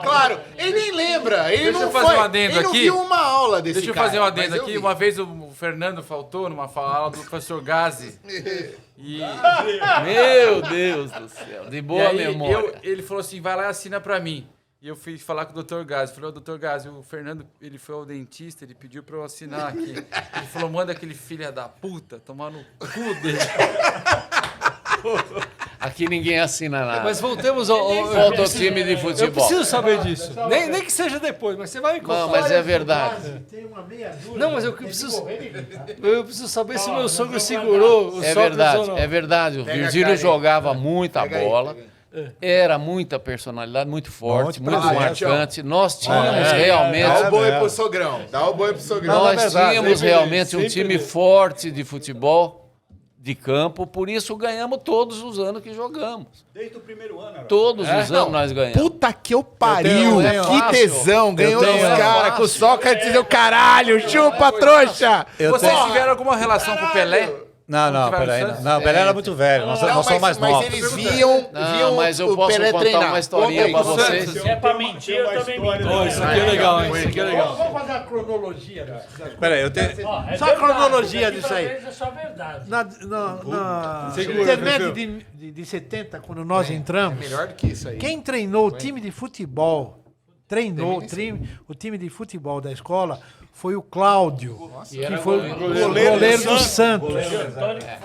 Claro, ele nem lembra. Ele Deixa não eu fazer foi. um adendo Ele não aqui. viu uma aula desse Deixa eu cara, fazer um adendo mas eu aqui. vi. Uma vez o Fernando faltou numa aula do professor Gazi. E, Meu Deus do céu, de e boa aí memória. ele falou assim, vai lá e assina pra mim. E eu fui falar com o Dr. Gazi. Falei, Dr. Gazi, o Fernando, ele foi ao dentista, ele pediu pra eu assinar aqui. Ele falou, manda aquele filho da puta tomar no cu dele. Aqui ninguém assina nada. Mas voltemos ao... Falta o time de Eu futebol. preciso saber disso. Nem que seja depois, mas você vai me contar. Não, mas é verdade. Tem uma meia dúzia. Não, mas eu Tem preciso- que correr e gritar. Eu preciso saber se meu sogro segurou o É Sócrates verdade, ou não. é verdade. O Pega a Virgílio cara aí. jogava muita Pega aí, bola. pega Era muita personalidade, muito forte, Muito muito presente. marcante. Nós tínhamos Dá realmente... o boi pro sogrão. Dá o boi pro sogrão. Não, é Nós verdade, tínhamos sempre- realmente um sempre time mesmo. forte de futebol, de campo, por isso ganhamos todos os anos que jogamos. Desde o primeiro ano. Era. Todos os anos nós ganhamos. Puta que eu pariu. Eu tenho- Que fácil. tesão. Ganhou tenho- dos é caras fácil. com o Sócrates e o caralho. Chupa, trouxa. Vocês tiveram alguma relação com o Pelé? Não, Tiveram peraí. Santos? Não, o Pelé era muito velho. Nós somos mais mas novos. eles viam Não, mas eu o posso Pelé contar treinar. uma historinha Conta pra aí. vocês. Se é pra mentir, eu também minto. Ó, isso aqui é legal, hein? Isso aqui é legal. Vamos fazer a cronologia disso. Peraí, eu tenho. Ó, é Só a verdade. cronologia Daqui disso pra aí. frente É só verdade. No Segura, intermédio Fefeu. de 70, quando nós entramos, Melhor do que isso aí. quem treinou o time de futebol, o time de futebol da escola, foi o Cláudio, que foi o goleiro do Santos.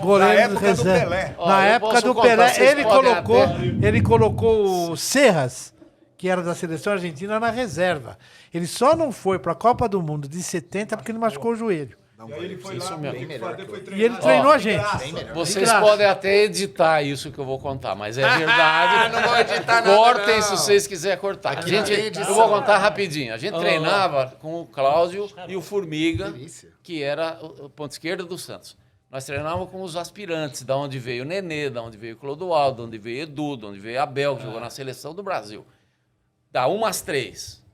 Goleiro do época do reserva. Pelé. Ó, Na eu época posso do contar, Pelé, vocês podem ele colocou o Serras, que era da seleção argentina, na reserva. Ele só não foi para a Copa do Mundo de 70 porque ele machucou o joelho. E aí ele foi Isso lá, mesmo. teve que fazer, foi E treinar. ele treinou a gente. Vocês graça. podem até editar isso que eu vou contar, mas é verdade. não vou editar nada, Cortem não. se vocês quiserem cortar. Aqui não tem edição. Eu vou contar rapidinho. A gente treinava com o Cláudio e o Formiga, Delícia. que era o ponto esquerdo do Santos. Nós treinávamos com os aspirantes, da onde veio o Nenê, da onde veio o Clodoaldo, da onde veio o Edu, da onde veio a Abel, que jogou na seleção do Brasil. Da 1 às 3.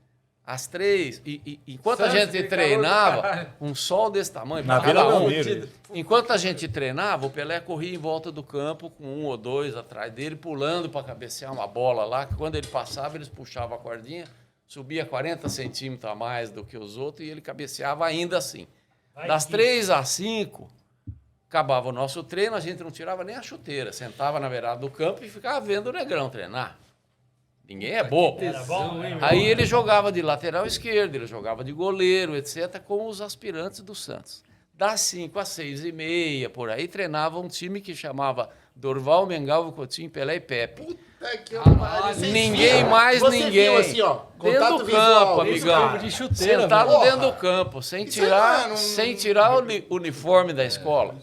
Às 3, e enquanto a Santos, gente que calor do treinava, caralho. um sol desse tamanho, Na para cada Vila um. Belmiro. Enquanto a gente treinava, o Pelé corria em volta do campo com 1 ou 2 atrás dele, pulando para cabecear uma bola lá, que quando ele passava, eles puxavam a cordinha, subia 40 centímetros a mais do que os outros e ele cabeceava ainda assim. Das 3 às 5, acabava o nosso treino, a gente não tirava nem a chuteira, sentava na beirada do campo e ficava vendo o Negrão treinar. Ninguém é bobo. Era bom, hein? Aí ele jogava de lateral esquerdo, ele jogava de goleiro, etc., com os aspirantes do Santos. Das 5 às 6h30, por aí, treinava um time que chamava Dorval, Mengalvo, Coutinho, Pelé e Pepe. Puta que eu pariu. Vocês Ninguém viram? mais, Você ninguém. Viu, assim, ó, Dentro contato do visual. campo, amigão. Campo de chuteira, Sentado velho. dentro do campo, sem Isso aí tirar, não é- sem tirar o uniforme da escola.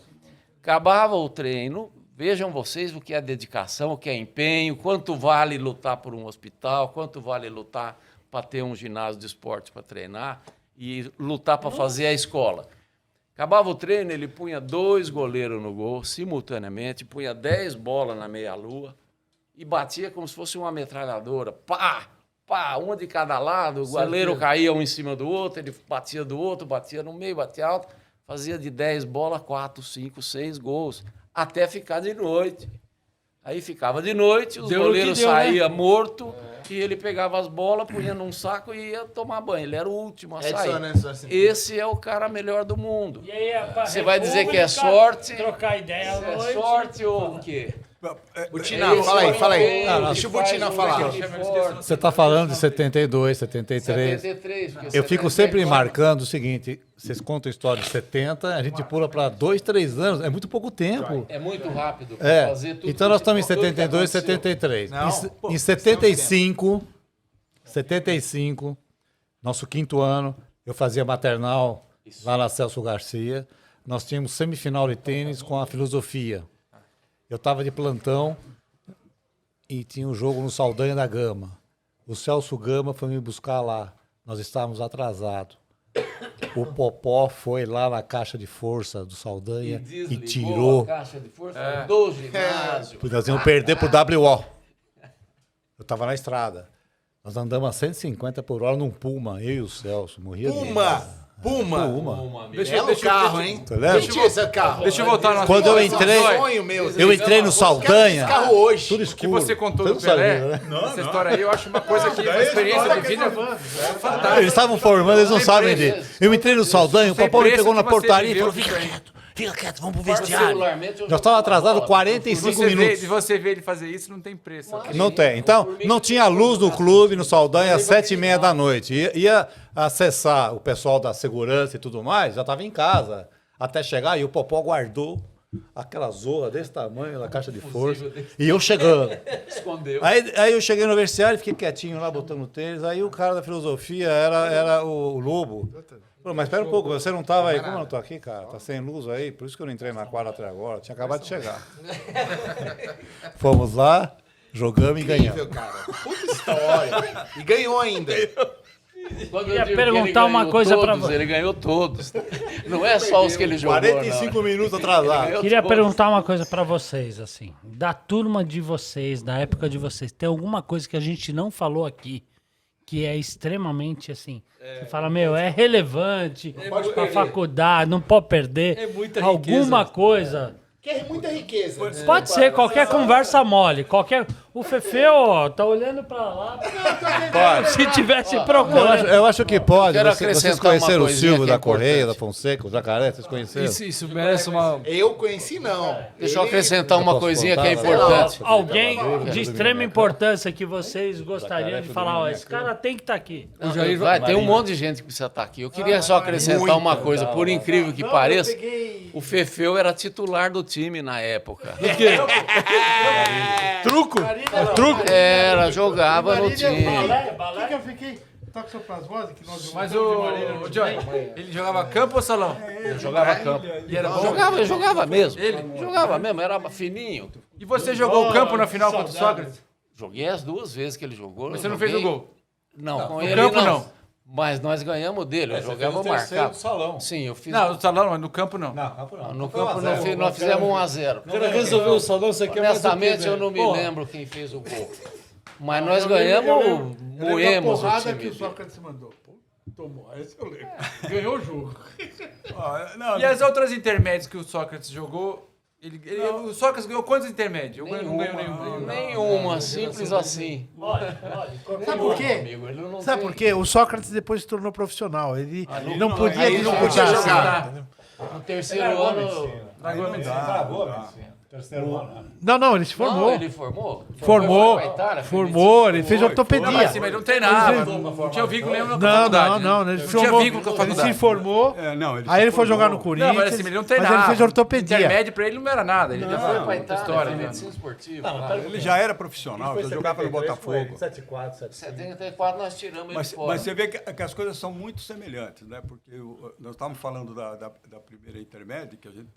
Acabava o treino, vejam vocês o que é dedicação, o que é empenho, quanto vale lutar por um hospital, quanto vale lutar para ter um ginásio de esporte para treinar e lutar para fazer a escola. Acabava o treino, ele punha 2 goleiros no gol simultaneamente, punha 10 bolas na meia-lua e batia como se fosse uma metralhadora. Pá! Pá! Uma de cada lado, o goleiro caía um em cima do outro, ele batia do outro, batia no meio, batia alto, fazia de 10 bolas 4, 5, 6 gols, até ficar de noite. Aí ficava de noite, os Deu no que goleiros deu, né? saíam morto e ele pegava as bolas, punha num saco e ia tomar banho. Ele era o último a sair. Edson. Esse é o cara melhor do mundo. E aí, pra Você vai dizer que é República, sorte? Trocar ideia à É noite. sorte ou o quê? Butina, Esse fala aí, é o fala aí. empenho Deixa o que faz Butina o falar. time forte. Você está falando de 72, 73. 73, porque Eu fico 74 sempre marcando o seguinte: vocês contam a história de 70, a gente pula para 2, 3 anos, é muito pouco tempo. É muito rápido pra É. fazer tudo. Então nós estamos em tudo que 72, aconteceu. 73. Não, Em 75, nosso 5º ano, eu fazia maternal lá na Celso Garcia. Nós tínhamos semifinal de tênis com a filosofia. Eu estava de plantão e tinha um jogo no Saldanha da Gama. O Celso Gama foi me buscar lá. Nós estávamos atrasados. O Popó foi lá na caixa de força do Saldanha e desligou tirou. a caixa de força do ginásio. Nós íamos perder pro WO. Eu estava na estrada. Nós andamos a 150 por hora num Puma, eu e o Celso. Morria de medo. Puma. Belo carro, hein? Você lembra? Esse carro. Deixa eu voltar no Quando eu assunto. entrei, Sonho meu. eu entrei no Saldanha, Esse carro hoje. tudo O que escuro. você contou Você do não sabia, Pelé, né? essa história aí, eu acho uma coisa que, uma experiência de vida fantástica. Eles estavam formando, eles não sabem disso. Eu entrei no Saldanha, o Sem papai me preço pegou na que você portaria e viveu falou, isso aí. fica quieto, vamos pro vestiário. Particularmente, eu Nós estávamos jogava atrasados bola. 45 minutos. De você ver ele fazer isso, não tem preço. Não tem. Então, não tinha luz no clube, no Saldanha, às 7h30 da noite. Ia acessar o pessoal da segurança e tudo mais, já estava em casa. Até chegar, e o Popó guardou aquela zorra desse tamanho na caixa de força. E eu chegando. Escondeu. Aí eu cheguei no vestiário, fiquei quietinho lá, botando tênis. Aí o cara da filosofia era o Lobo. Falou, mas espera um pouco, você não estava aí? Como eu não tô aqui, cara? Tá sem luz aí? Por isso que eu não entrei na quadra até agora. Tinha acabado de chegar. Fomos lá, jogamos e ganhamos. Incrível, cara. Puta história. E ganhou ainda. Quando Queria eu digo que perguntar ele uma ganhou coisa pra todos, você. Ele ganhou todos. Não é só os que ele jogou, 45 minutos atrasado. Queria perguntar uma coisa pra vocês, assim. Da turma de vocês, da época de vocês, tem alguma coisa que a gente não falou aqui que é extremamente, assim, você fala, meu, é relevante pra faculdade, não pode perder. É muita alguma riqueza. coisa. Que é muita riqueza. Pode ser qualquer conversa mole, qualquer... O Fefeu, ó, tá olhando pra lá. Se tivesse procurando. Eu acho que pode. Quero Vocês acrescentar conheceram uma o coisinha Silvio que é da Correia, importante. da Fonseca, o Jacaré? Vocês conheceram? Isso merece uma... Eu conheci, não. Deixa eu acrescentar uma posso coisinha que contar? é importante. Alguém de extrema importância que vocês gostariam de falar, ó, esse cara tem que estar aqui. Tem um monte de gente que precisa estar aqui. Eu queria só acrescentar uma coisa, por incrível que pareça, o Fefeu era titular do time na época. Truco? Truco? Era, jogava no time. O que eu fiquei? Toxoplasmose, que nós Mas o Johnny, ele jogava campo ou salão? Eu jogava campo. E era bom? Eu jogava mesmo. Jogava mesmo, era fininho. E você jogou o campo na final contra o Sócrates? Joguei as duas vezes que ele jogou. Você não joguei- fez o gol? Não, com No ele campo, não. não. Mas nós ganhamos dele, eu jogava marcado. salão. Sim, eu fiz. Não, no salão, mas no campo não. No campo nós fizemos 1-0. O cara resolveu o salão, você quer mais do que, Honestamente, eu não me Pô, lembro quem fez o gol. Mas nós ganhamos, moemos o porrada time que o dele. Sócrates mandou. Pô, tomou, esse eu lembro. Ganhou o jogo. E as outras intermédias que o Sócrates jogou, o Sócrates ganhou quantos intermédios? Eu não ganhou nenhum. Nenhuma, simples assim. Sabe por quê? Amigo, ele não Sabe tem- por quê? O Sócrates depois se tornou profissional. Ele não aí podia ele não podia disputar. jogar. assim. No terceiro ano. Não, ele se formou. Não, ele formou? Formou, Foi pra Itália, foi formou, ele fez Não, ortopedia. mas assim, mas ele não treinava. Não tinha vínculo nenhum com a faculdade. Não, né? ele Não formou, tinha vínculo com a ele se faculdade. formou, aí ele foi jogar no Corinthians, Não, mas assim, ele não mas treinava. ele fez ortopedia. Intermédio pra ele não era nada. Ele já Foi foi pra pra Itália, história. foi Né? medicina esportiva. Ele já era profissional, já jogava no Botafogo. 7-4, 7-5. 74 nós tiramos ele Mas fora. você vê que as coisas são muito semelhantes, né? Porque nós estávamos falando da primeira intermédia, que a gente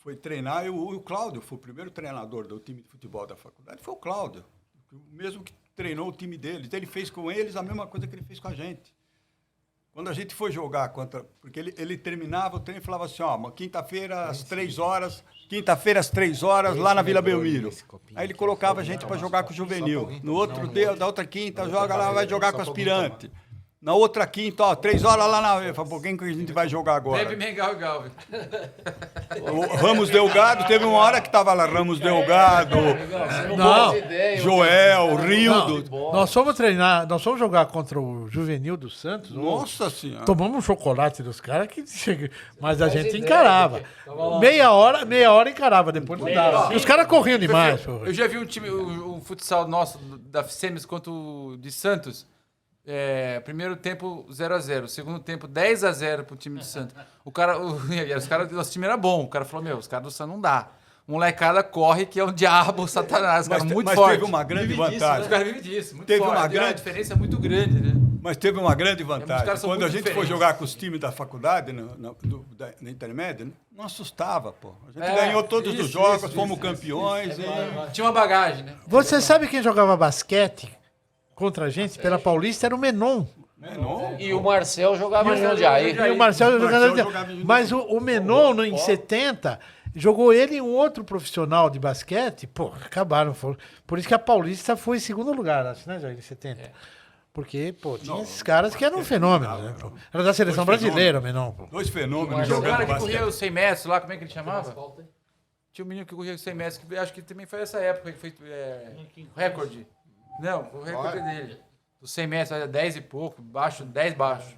foi treinar, e o Cláudio foi o primeiro treinador do time de futebol da faculdade, foi o Cláudio, o mesmo que treinou o time deles. Então, ele fez com eles a mesma coisa que ele fez com a gente. Quando a gente foi jogar contra... Porque ele terminava o treino e falava assim, ó, quinta-feira às 3 horas, lá na Vila Belmiro. Aí ele colocava a gente para jogar com o juvenil. No outro dia, da outra quinta, joga lá, vai jogar com o aspirante. Na outra quinta, ó, 3 horas lá na... Eu falei, pô, quem que a gente vai jogar agora? Pepe, Mengal e Galvin. O Ramos Delgado, teve uma hora que tava lá, Ramos Delgado, Não, Joel, Rildo. nós fomos treinar, nós fomos jogar contra o Juvenil do Santos. Nossa Senhora. Tomamos um chocolate dos caras que chega, mas a gente encarava. Meia hora encarava, depois não dava. Porque os caras corriam demais. pô. Eu já vi um time, o futsal nosso, da Semis contra o de Santos. Primeiro tempo 0-0, segundo tempo 10-0 pro time do Santos. Nosso time era bom. O cara falou: Meu, os caras do Santos não dá. Molecada corre que é um diabo, Satanás. Os caras muito Mas forte. teve uma grande Os vantagem. caras vivem disso. Muito Teve forte. uma A grande- diferença é muito grande, né? Mas teve uma grande Os vantagem. caras são Quando a muito gente foi diferentes. jogar com os times da faculdade, na intermédia, não assustava, pô. A gente É, ganhou todos os isso, jogos, isso, fomos isso, campeões. e- Tinha uma bagagem, né? Você sabe quem jogava basquete contra a gente pela Paulista? Era o Menon. E o Marcel jogava em Jundiaí. E o Marcelo Marcelo jogando. jogava em Mas o Menon, em 70, Jogou ele e um outro profissional de basquete, pô, acabaram. Por isso que a Paulista foi em segundo lugar, acho, né, Jair, em 70. Porque, pô, tinha esses caras que eram fenômenos, né? Pô. Era da seleção brasileira, Menon. Pô. 2 fenômenos Tinha um cara jogando que corria basquete. os 100 metros lá, como é que ele chamava? Tinha um menino que corria os 100 metros, que acho que também foi essa época que foi recorde. Não, foi o recorde dele. Os 100 metros, era 10 e pouco, 10 baixo.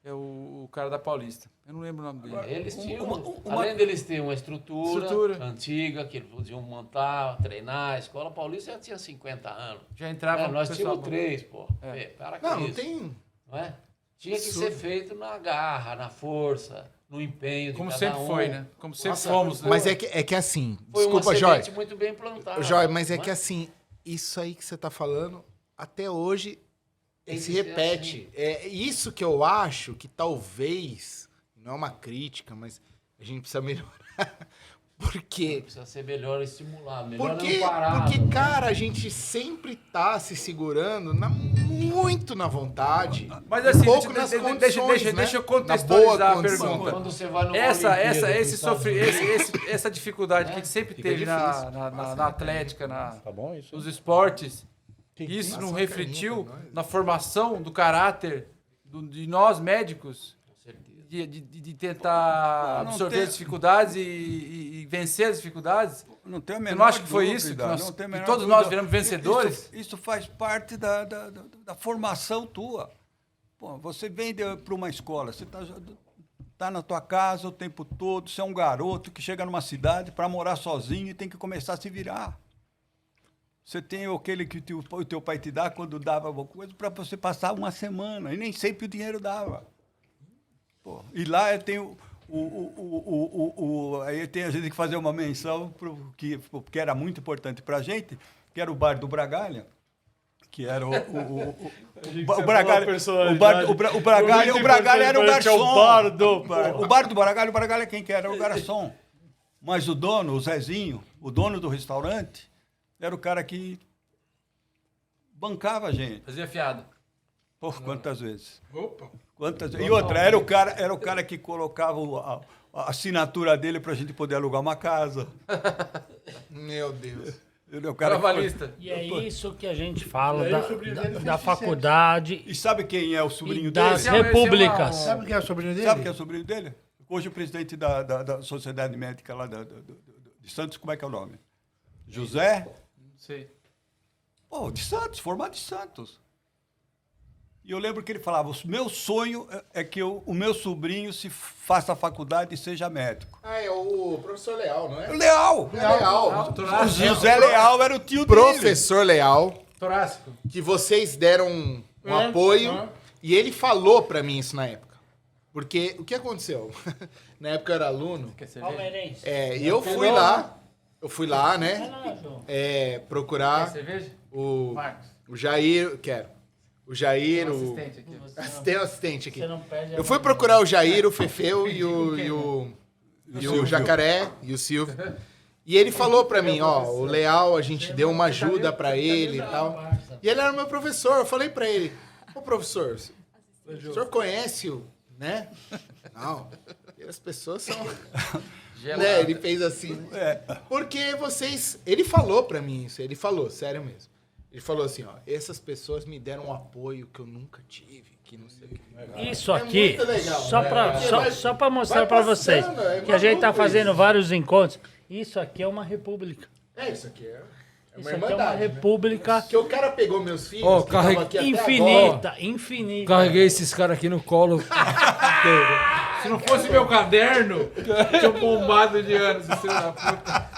É o cara da Paulista. Eu não lembro o nome dele. Eles tinham, além deles terem uma estrutura antiga, que eles podiam montar, treinar, a Escola Paulista já tinha 50 anos. Já entrava Nós pessoal tínhamos 3, pô. Para com Não, não isso. tem... Não é? Tinha que ser feito na garra, na força, no empenho de Como cada sempre um. foi, né? Como sempre Nossa, fomos. Né? Mas é que assim, Foi desculpa, uma Jói. semente muito bem plantada. Jói, mas é não que assim, isso aí que você tá falando, até hoje, Tem se que ser repete. É isso que eu acho que talvez, não é uma crítica, mas a gente precisa melhorar. Por quê? Precisa ser melhor estimulado, melhor Porque, não parar. porque, cara, a gente sempre tá se segurando muito na vontade. Mas assim, pouco nas condições, né? deixa eu Na contextualizar boa a condição. pergunta. Quando você vai no Essa dificuldade que a gente sempre teve difícil. na atlética, Tá bom isso? nos esportes, Tem isso não Passa refletiu carinho pra nós. na formação do caráter de nós médicos, de tentar Não absorver tem- as dificuldades e vencer as dificuldades? Não tem a Você menor não acha que foi dúvida, isso? Que, não tem a que menor todos dúvida. nós viramos vencedores? Isso faz parte da formação tua. Pô, você vem para uma escola, você tá na tua casa o tempo todo, você é um garoto que chega numa cidade para morar sozinho e tem que começar a se virar. Você tem aquele que o teu pai te dá quando dava alguma coisa para você passar uma semana, e nem sempre o dinheiro dava. Pô, e lá eu tenho aí tem a gente que fazer uma menção que era muito importante para a gente, que era o bar do Bragalha, que era o Bragalha. O Bragalha era o garçom. O bar do Bragalha quem que era? O garçom. Mas o dono, o Zezinho, o dono do restaurante, era o cara que bancava a gente. Fazia fiado. Por quantas vezes? Opa. Quantas vezes? E outra, era o cara que colocava a assinatura dele para a gente poder alugar uma casa. Meu Deus. Ele é o cara que Trabalhista. E é isso que a gente fala da faculdade E sabe quem é o sobrinho e dele? das Esse é repúblicas. Sabe quem é o sobrinho dele? Sabe quem é o sobrinho dele? Hoje o presidente da Sociedade Médica lá de Santos, como é que é o nome? José? Não sei. Pô, de Santos, formado de Santos. E eu lembro que ele falava, o meu sonho é que o meu sobrinho se faça a faculdade e seja médico. Ah, é o professor Leal, não é? Leal! Leal. O José Leal era o tio dele. Professor Leal, Torácico. que vocês deram um apoio, e ele falou pra mim isso na época. Porque o que aconteceu? Na época eu era aluno, Quer cerveja? Palmeirense. e eu fui lá, né, Quer procurar cerveja? o Marcos. Jair, o Jair, Tem um o... assistente aqui. Tem um assistente aqui. Você não perde a Eu fui procurar o Jair, o Fefeu e o Jacaré e o Silvio. E ele falou pra mim, ó, o Leal, a gente deu uma ajuda pra ele e tal. E ele era meu professor, eu falei pra ele, ô professor, o senhor conhece o, né? Não, as pessoas são... Né? Ele fez assim. Porque vocês... Ele falou pra mim isso, ele falou, sério mesmo. Ele falou assim, ó, essas pessoas me deram um apoio que eu nunca tive, que não sei o que. Isso aqui, muito legal, só né? para Vai- só pra mostrar vai para vocês, passando, é que a gente tá maluco fazendo isso. vários encontros. Isso aqui é uma república. É, isso aqui é uma Isso aqui é uma irmandade, né? república Que o cara pegou meus filhos, Ó, que tava carrega- aqui até infinita, infinita. Carreguei esses caras aqui no colo. Se não fosse meu caderno, tinha bombado de anos, esse filho da puta.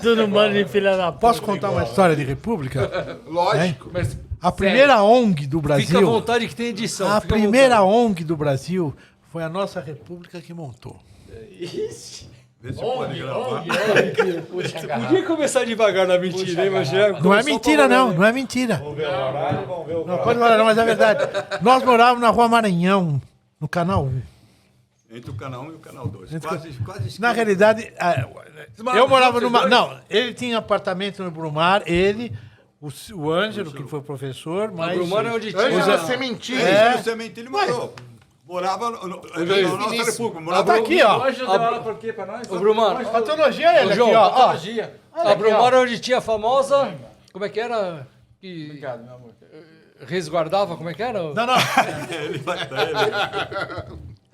Tudo bando de filha da puta. Posso contar uma história de república? agora. Lógico. Mas, A primeira ONG do Fica à Brasil, vontade que tem edição. a fica à primeira ONG do Brasil foi a nossa república que montou. Vê se pode gravar. Podia começar devagar na mentira, hein, mas já Não é começou mentira, pra- não, não é mentira. Não, pode falar, não, mas é verdade. Nós morávamos na Rua Maranhão, no Canal 1. Entre o canal 1 e o canal 2. Quase Na realidade, eu morava numa... Não, ele tinha apartamento no Brumar, ele, o Ângelo, que foi professor, mas... Brumar é onde tinha. Ângela Sementinho. É. O Sementinho morou. Morava na nossa república. Morava Tá aqui, ó. Hoje deu aula por quê pra nós? Ô, Brumano, Patologia é ele aqui, João, ó. patologia. A Brumara onde tinha a famosa... Como é que era? Que Obrigado, meu amor. resguardava, como é que era? Não, não.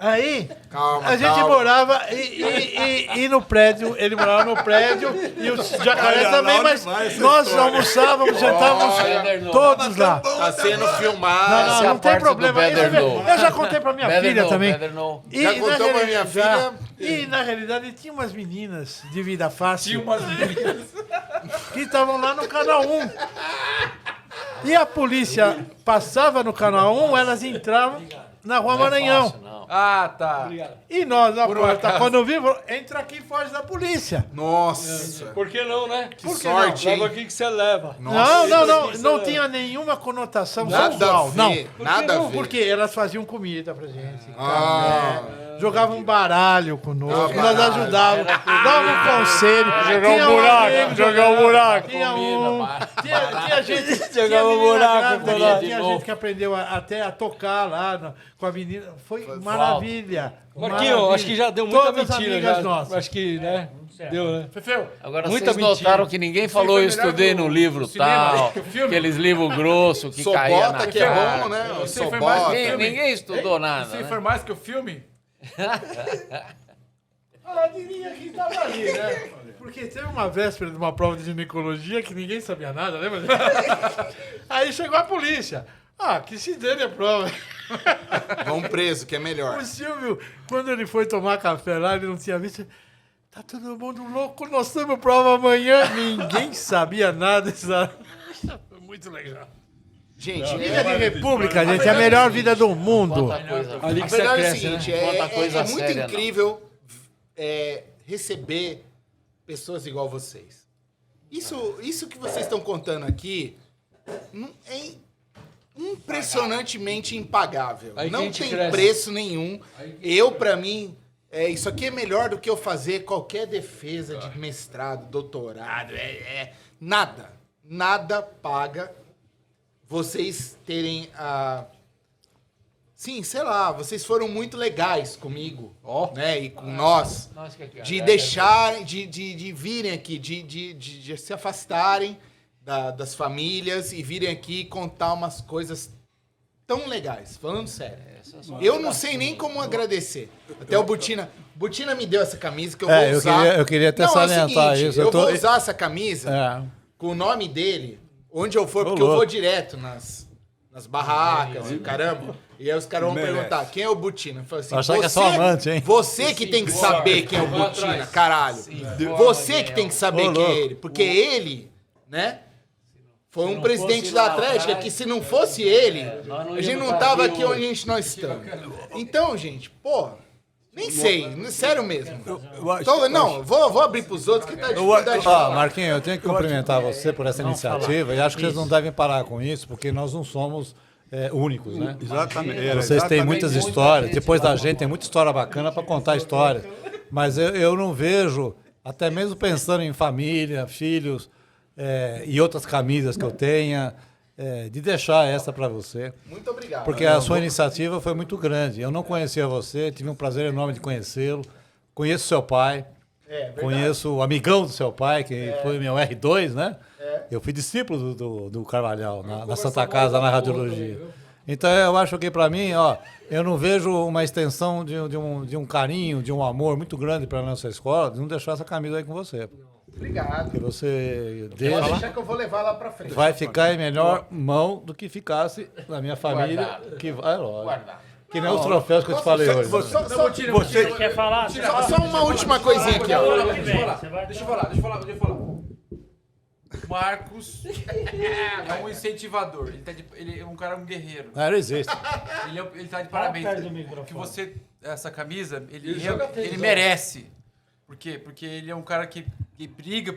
Aí, Calma, a gente calma. morava e no prédio, ele morava no prédio e o jacaré Olha também, lá mas onde vai essa nós história. almoçávamos, jantávamos todos lá. Tá sendo filmado. Não, Essa é a não tem parte do problema. Better Know. Eu já contei pra minha Better filha know, também. better know. E, Já na contou pra minha realidade- filha? E na realidade tinha umas meninas de vida fácil Tinha umas meninas. que estavam lá no canal 1. E a polícia passava no canal 1, elas entravam na Rua Maranhão. Fácil, não. Ah, tá. E nós, na Por um porta, acaso. quando vimos, entra aqui e foge da polícia. Nossa. Por que não, né? Que sorte, Leva hein? aqui que você leva. Não tinha nenhuma conotação Nada sexual. a Não. ver. Nada a ver. Porque elas faziam comida pra gente. Ah. Jogavam baralho conosco, Ah, nós baralho. ajudávamos, davam conselho. Jogar Tinha um buraco, amigo, jogar um buraco. Tinha tinha gente. Jogar tinha um menina buraco, grávida, colar. tinha gente que aprendeu até a tocar lá com a menina. Foi maravilha. Marquinho, maravilha. acho que já deu muita Todas mentira. amigas Já. nossas. Acho que, né? Deu, né? Fefeu, Agora Muita vocês mentira. notaram que ninguém falou foi eu melhor estudei que o no livro cinema, tal, que o filme. aqueles livros grossos que caía Sobota na que é cara. bom, né? Isso aí foi mais Sobota. que filme. Ninguém estudou Isso nada, aí né? foi mais que o filme? ela diria que estava ali, né? Porque teve uma véspera de uma prova de ginecologia que ninguém sabia nada, lembra? Aí chegou a polícia. Ah, que se dane a prova. Vão preso, que é melhor. O Silvio, quando ele foi tomar café lá, ele não tinha visto. Tá todo mundo louco, nós temos prova amanhã. Ninguém sabia nada. Sabe? Foi muito legal. Gente, Vida de república, gente, é a melhor vida do mundo. Quanta coisa. Ali a que você verdade é o cresce, né? seguinte, Quanta coisa é muito séria, incrível receber pessoas igual vocês. Isso que vocês estão contando aqui é impressionantemente impagável. Aí que a Não gente tem cresce. preço nenhum. Pra mim, isso aqui é melhor do que eu fazer qualquer defesa de mestrado, doutorado. Nada. Nada paga vocês terem a... Sim, sei lá, vocês foram muito legais comigo, né? E com nós. Nossa, que De deixarem, de virem aqui, de se afastarem das famílias e virem aqui contar umas coisas tão legais, falando sério. Eu não sei nem como agradecer. Até o Butina me deu essa camisa que eu vou usar. Eu queria até Não, é o salientar seguinte, isso. Eu vou usar essa camisa É. com o nome dele, onde eu for, porque louco. eu vou direto nas barracas, caramba. E aí os caras vão Merece. perguntar, quem é o Butina? Eu falo assim, Achar que é só amante, hein? Você que tem que saber quem é o Butina, caralho. Você que tem que saber quem é ele. Porque ele, né, foi um presidente da Atlética que se não fosse ele, a gente não tava aqui onde nós estamos. Então, gente, pô, nem sei, sério mesmo. Vou abrir pros outros que tá dificuldade de falar. Marquinhos, eu tenho que cumprimentar você por essa iniciativa e acho que vocês não devem parar com isso, porque nós não somos únicos, né? Exatamente. Vocês têm muitas histórias, depois da gente tem muita história bacana para contar história. Mas eu não vejo, até mesmo pensando em família, filhos e outras camisas que eu tenha, de deixar essa para você. Muito obrigado. Porque a sua iniciativa foi muito grande. Eu não conhecia você, tive um prazer enorme de conhecê-lo. Conheço seu pai, conheço o amigão do seu pai, que foi meu R2, né? Eu fui discípulo do Carvalhal, na Santa Casa, na radiologia. Então, eu acho que para mim, eu não vejo uma extensão de um carinho, de um amor muito grande para a nossa escola, de não deixar essa camisa aí com você. Obrigado. Que você Pode deixa, deixar que eu vou levar lá pra frente. vai ficar em melhor mão do que ficasse na minha família. Guardado. Que vai, lógico. Que nem os troféus que eu te falei hoje. Você Quer falar? Só uma última coisinha aqui, ó. Deixa eu falar. O Marcos é um incentivador. Ele é um cara, um guerreiro. Não existe. Ele tá de parabéns. perto do microfone. Que você, essa camisa, ele merece. Por quê? Porque ele é um cara que briga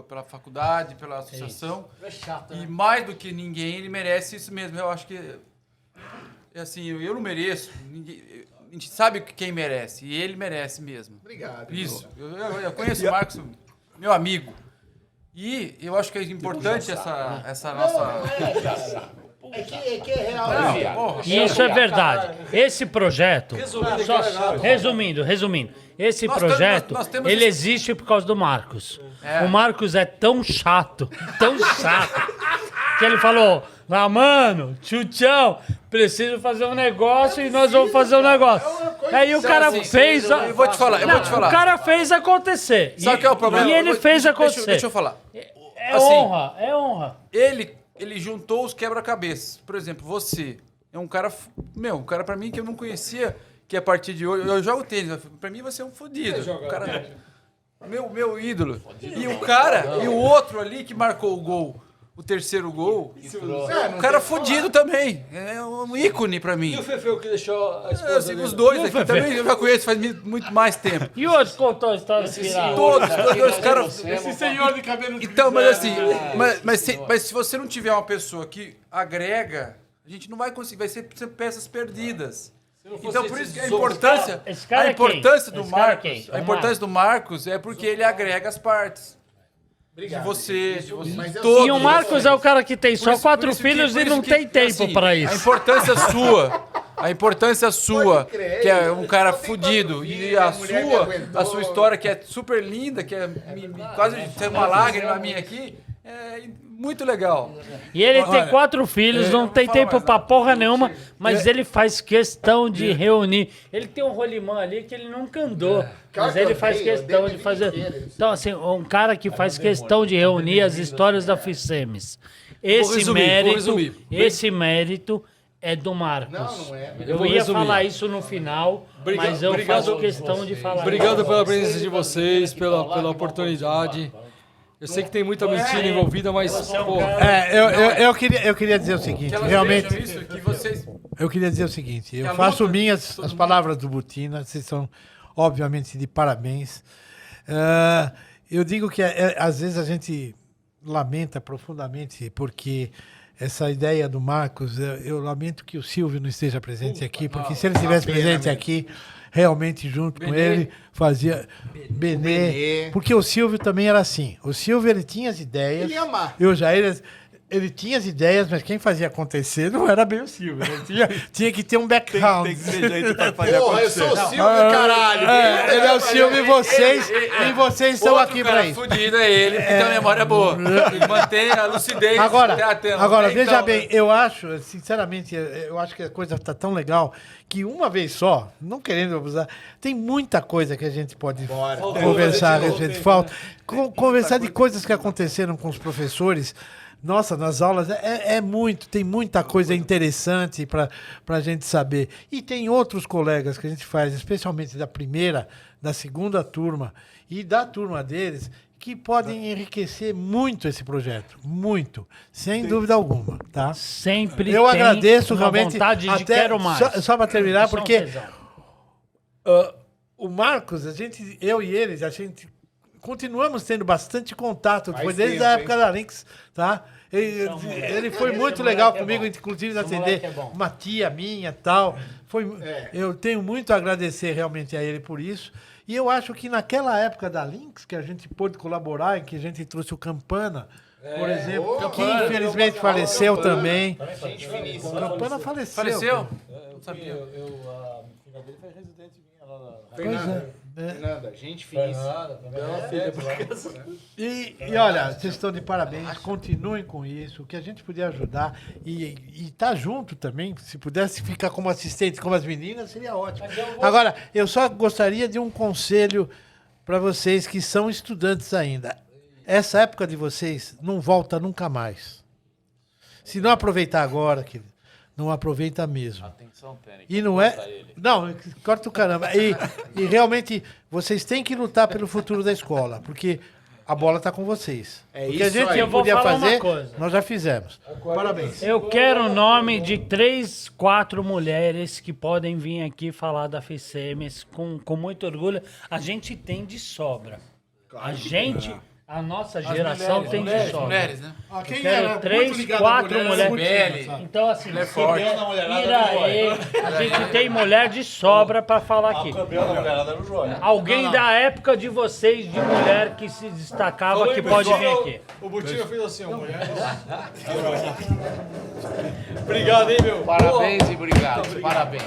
pela faculdade, pela associação. É chato, E né? mais do que ninguém, ele merece isso mesmo. Eu acho que, assim, eu não mereço. A gente sabe quem merece. E ele merece mesmo. Obrigado. Isso. Eu conheço o Marcos, meu amigo. E eu acho que é importante essa nossa... É que é real. Isso é verdade. Esse projeto, resumindo, esse projeto, ele existe por causa do Marcos. O Marcos é tão chato, que ele falou, mano, tchutchão, preciso fazer um negócio e nós vamos fazer um negócio. Aí o cara fez... Eu vou te falar. O cara fez acontecer. Sabe o que é o problema? E ele fez acontecer. Deixa eu falar. É Assim, honra. Ele juntou os quebra-cabeças. Por exemplo, você é um cara... um cara pra mim que eu não conhecia, que a partir de hoje... Eu jogo tênis. Pra mim você é um fodido. Meu ídolo. E o cara... E o outro ali que marcou o gol... O terceiro gol, o cara fodido também. É um ícone pra mim. E o Fefeu que deixou a esposa dele? Os dois aqui também eu já conheço faz muito mais tempo. E hoje contou a história inspirada? Todos os caras... Esse senhor de cabelo Então, mas assim, mas se você não tiver uma pessoa que agrega, a gente não vai conseguir, vai ser peças perdidas. Então, por isso que a importância do Marcos é porque ele agrega as partes. Obrigado. De você Todos. E o Marcos é o cara que tem só 4 filhos e não tem tempo pra isso. A importância sua, que é um cara fudido, e a sua história que é super linda, que é quase tem uma lágrima minha aqui, é muito legal. E ele tem 4 filhos, não tem tempo pra porra nenhuma, mas ele faz questão de reunir. Ele tem um rolimã ali que ele nunca andou, mas ele faz questão de fazer... Então, assim, um cara que faz questão de reunir as histórias da FICEMES. Esse mérito é do Marcos. Não é. Eu ia falar isso no final, mas eu faço questão de falar. Obrigado pela presença de vocês, pela oportunidade. Eu sei que tem muita mentira envolvida, mas, pô... Eu queria dizer o seguinte, realmente... Eu queria dizer o seguinte, eu faço minhas as palavras do Butina, vocês são, obviamente, de parabéns. Eu digo que, às vezes, a gente lamenta profundamente, porque essa ideia do Marcos, eu lamento que o Silvio não esteja presente aqui, porque se ele estivesse presente aqui... realmente junto com ele, fazia Benê, porque o Silvio também era assim. O Silvio, ele tinha as ideias. Ele ia amar. Ele tinha as ideias, mas quem fazia acontecer não era bem o Silvio. Né? Tinha que ter um background. Tem que ter jeito pra fazer Porra, eu acontecer. sou o Silvio, caralho. Ele é o Silvio e vocês estão aqui pra isso. Fudido é ele, que tem uma memória boa. Ele mantém a lucidez. Agora veja bem, eu acho, sinceramente, eu acho que a coisa tá tão legal que uma vez só, não querendo abusar, tem muita coisa que a gente pode conversar, conversar de coisas que aconteceram com os professores. Nossa, nas aulas tem muita coisa interessante para a gente saber. E tem outros colegas que a gente faz, especialmente da primeira, da segunda turma e da turma deles, que podem enriquecer muito esse projeto. Muito. Sem dúvida alguma. Tá? Sempre eu agradeço realmente. Vontade de quero mais. Só para terminar, porque o Marcos, eu e eles, a gente continuamos tendo bastante contato, foi desde a época da Lynx, tá? Ele foi muito legal comigo, inclusive de atender uma tia minha e tal. Eu tenho muito a agradecer realmente a ele por isso. E eu acho que naquela época da Lynx, que a gente pôde colaborar, em que a gente trouxe o Campana, por exemplo, que infelizmente faleceu também. O Campana faleceu. Faleceu? Não sabia. A filha dele foi residente minha lá na... Fernanda, gente finíssima. E olha, vocês estão de parabéns, continuem com isso, o que a gente puder ajudar e tá junto também, se pudesse ficar como assistente, como as meninas, seria ótimo. Agora, eu só gostaria de um conselho para vocês que são estudantes ainda. Essa época de vocês não volta nunca mais. Se não aproveitar agora, querido, não aproveita mesmo. Atenção, Tênis. E não é... Não, corta o caramba. E realmente, vocês têm que lutar pelo futuro da escola, porque a bola está com vocês. O que a gente podia fazer, nós já fizemos. Parabéns. Eu quero o nome de 3, 4 mulheres que podem vir aqui falar da FICEMES com muito orgulho. A gente tem de sobra. A gente A nossa geração tem de sobra. Mulheres, né? Ah, quem Quero era 3, muito ligado 4 à mulheres. Beli. Então, assim, Ela é forte. Iraê, a gente tem mulher de sobra pra falar aqui. Alguém da época de vocês, de mulher que se destacava, que pode vir aqui. O Butinho fez assim, ó, mulher. Obrigado, hein, meu? Parabéns e obrigado. Parabéns.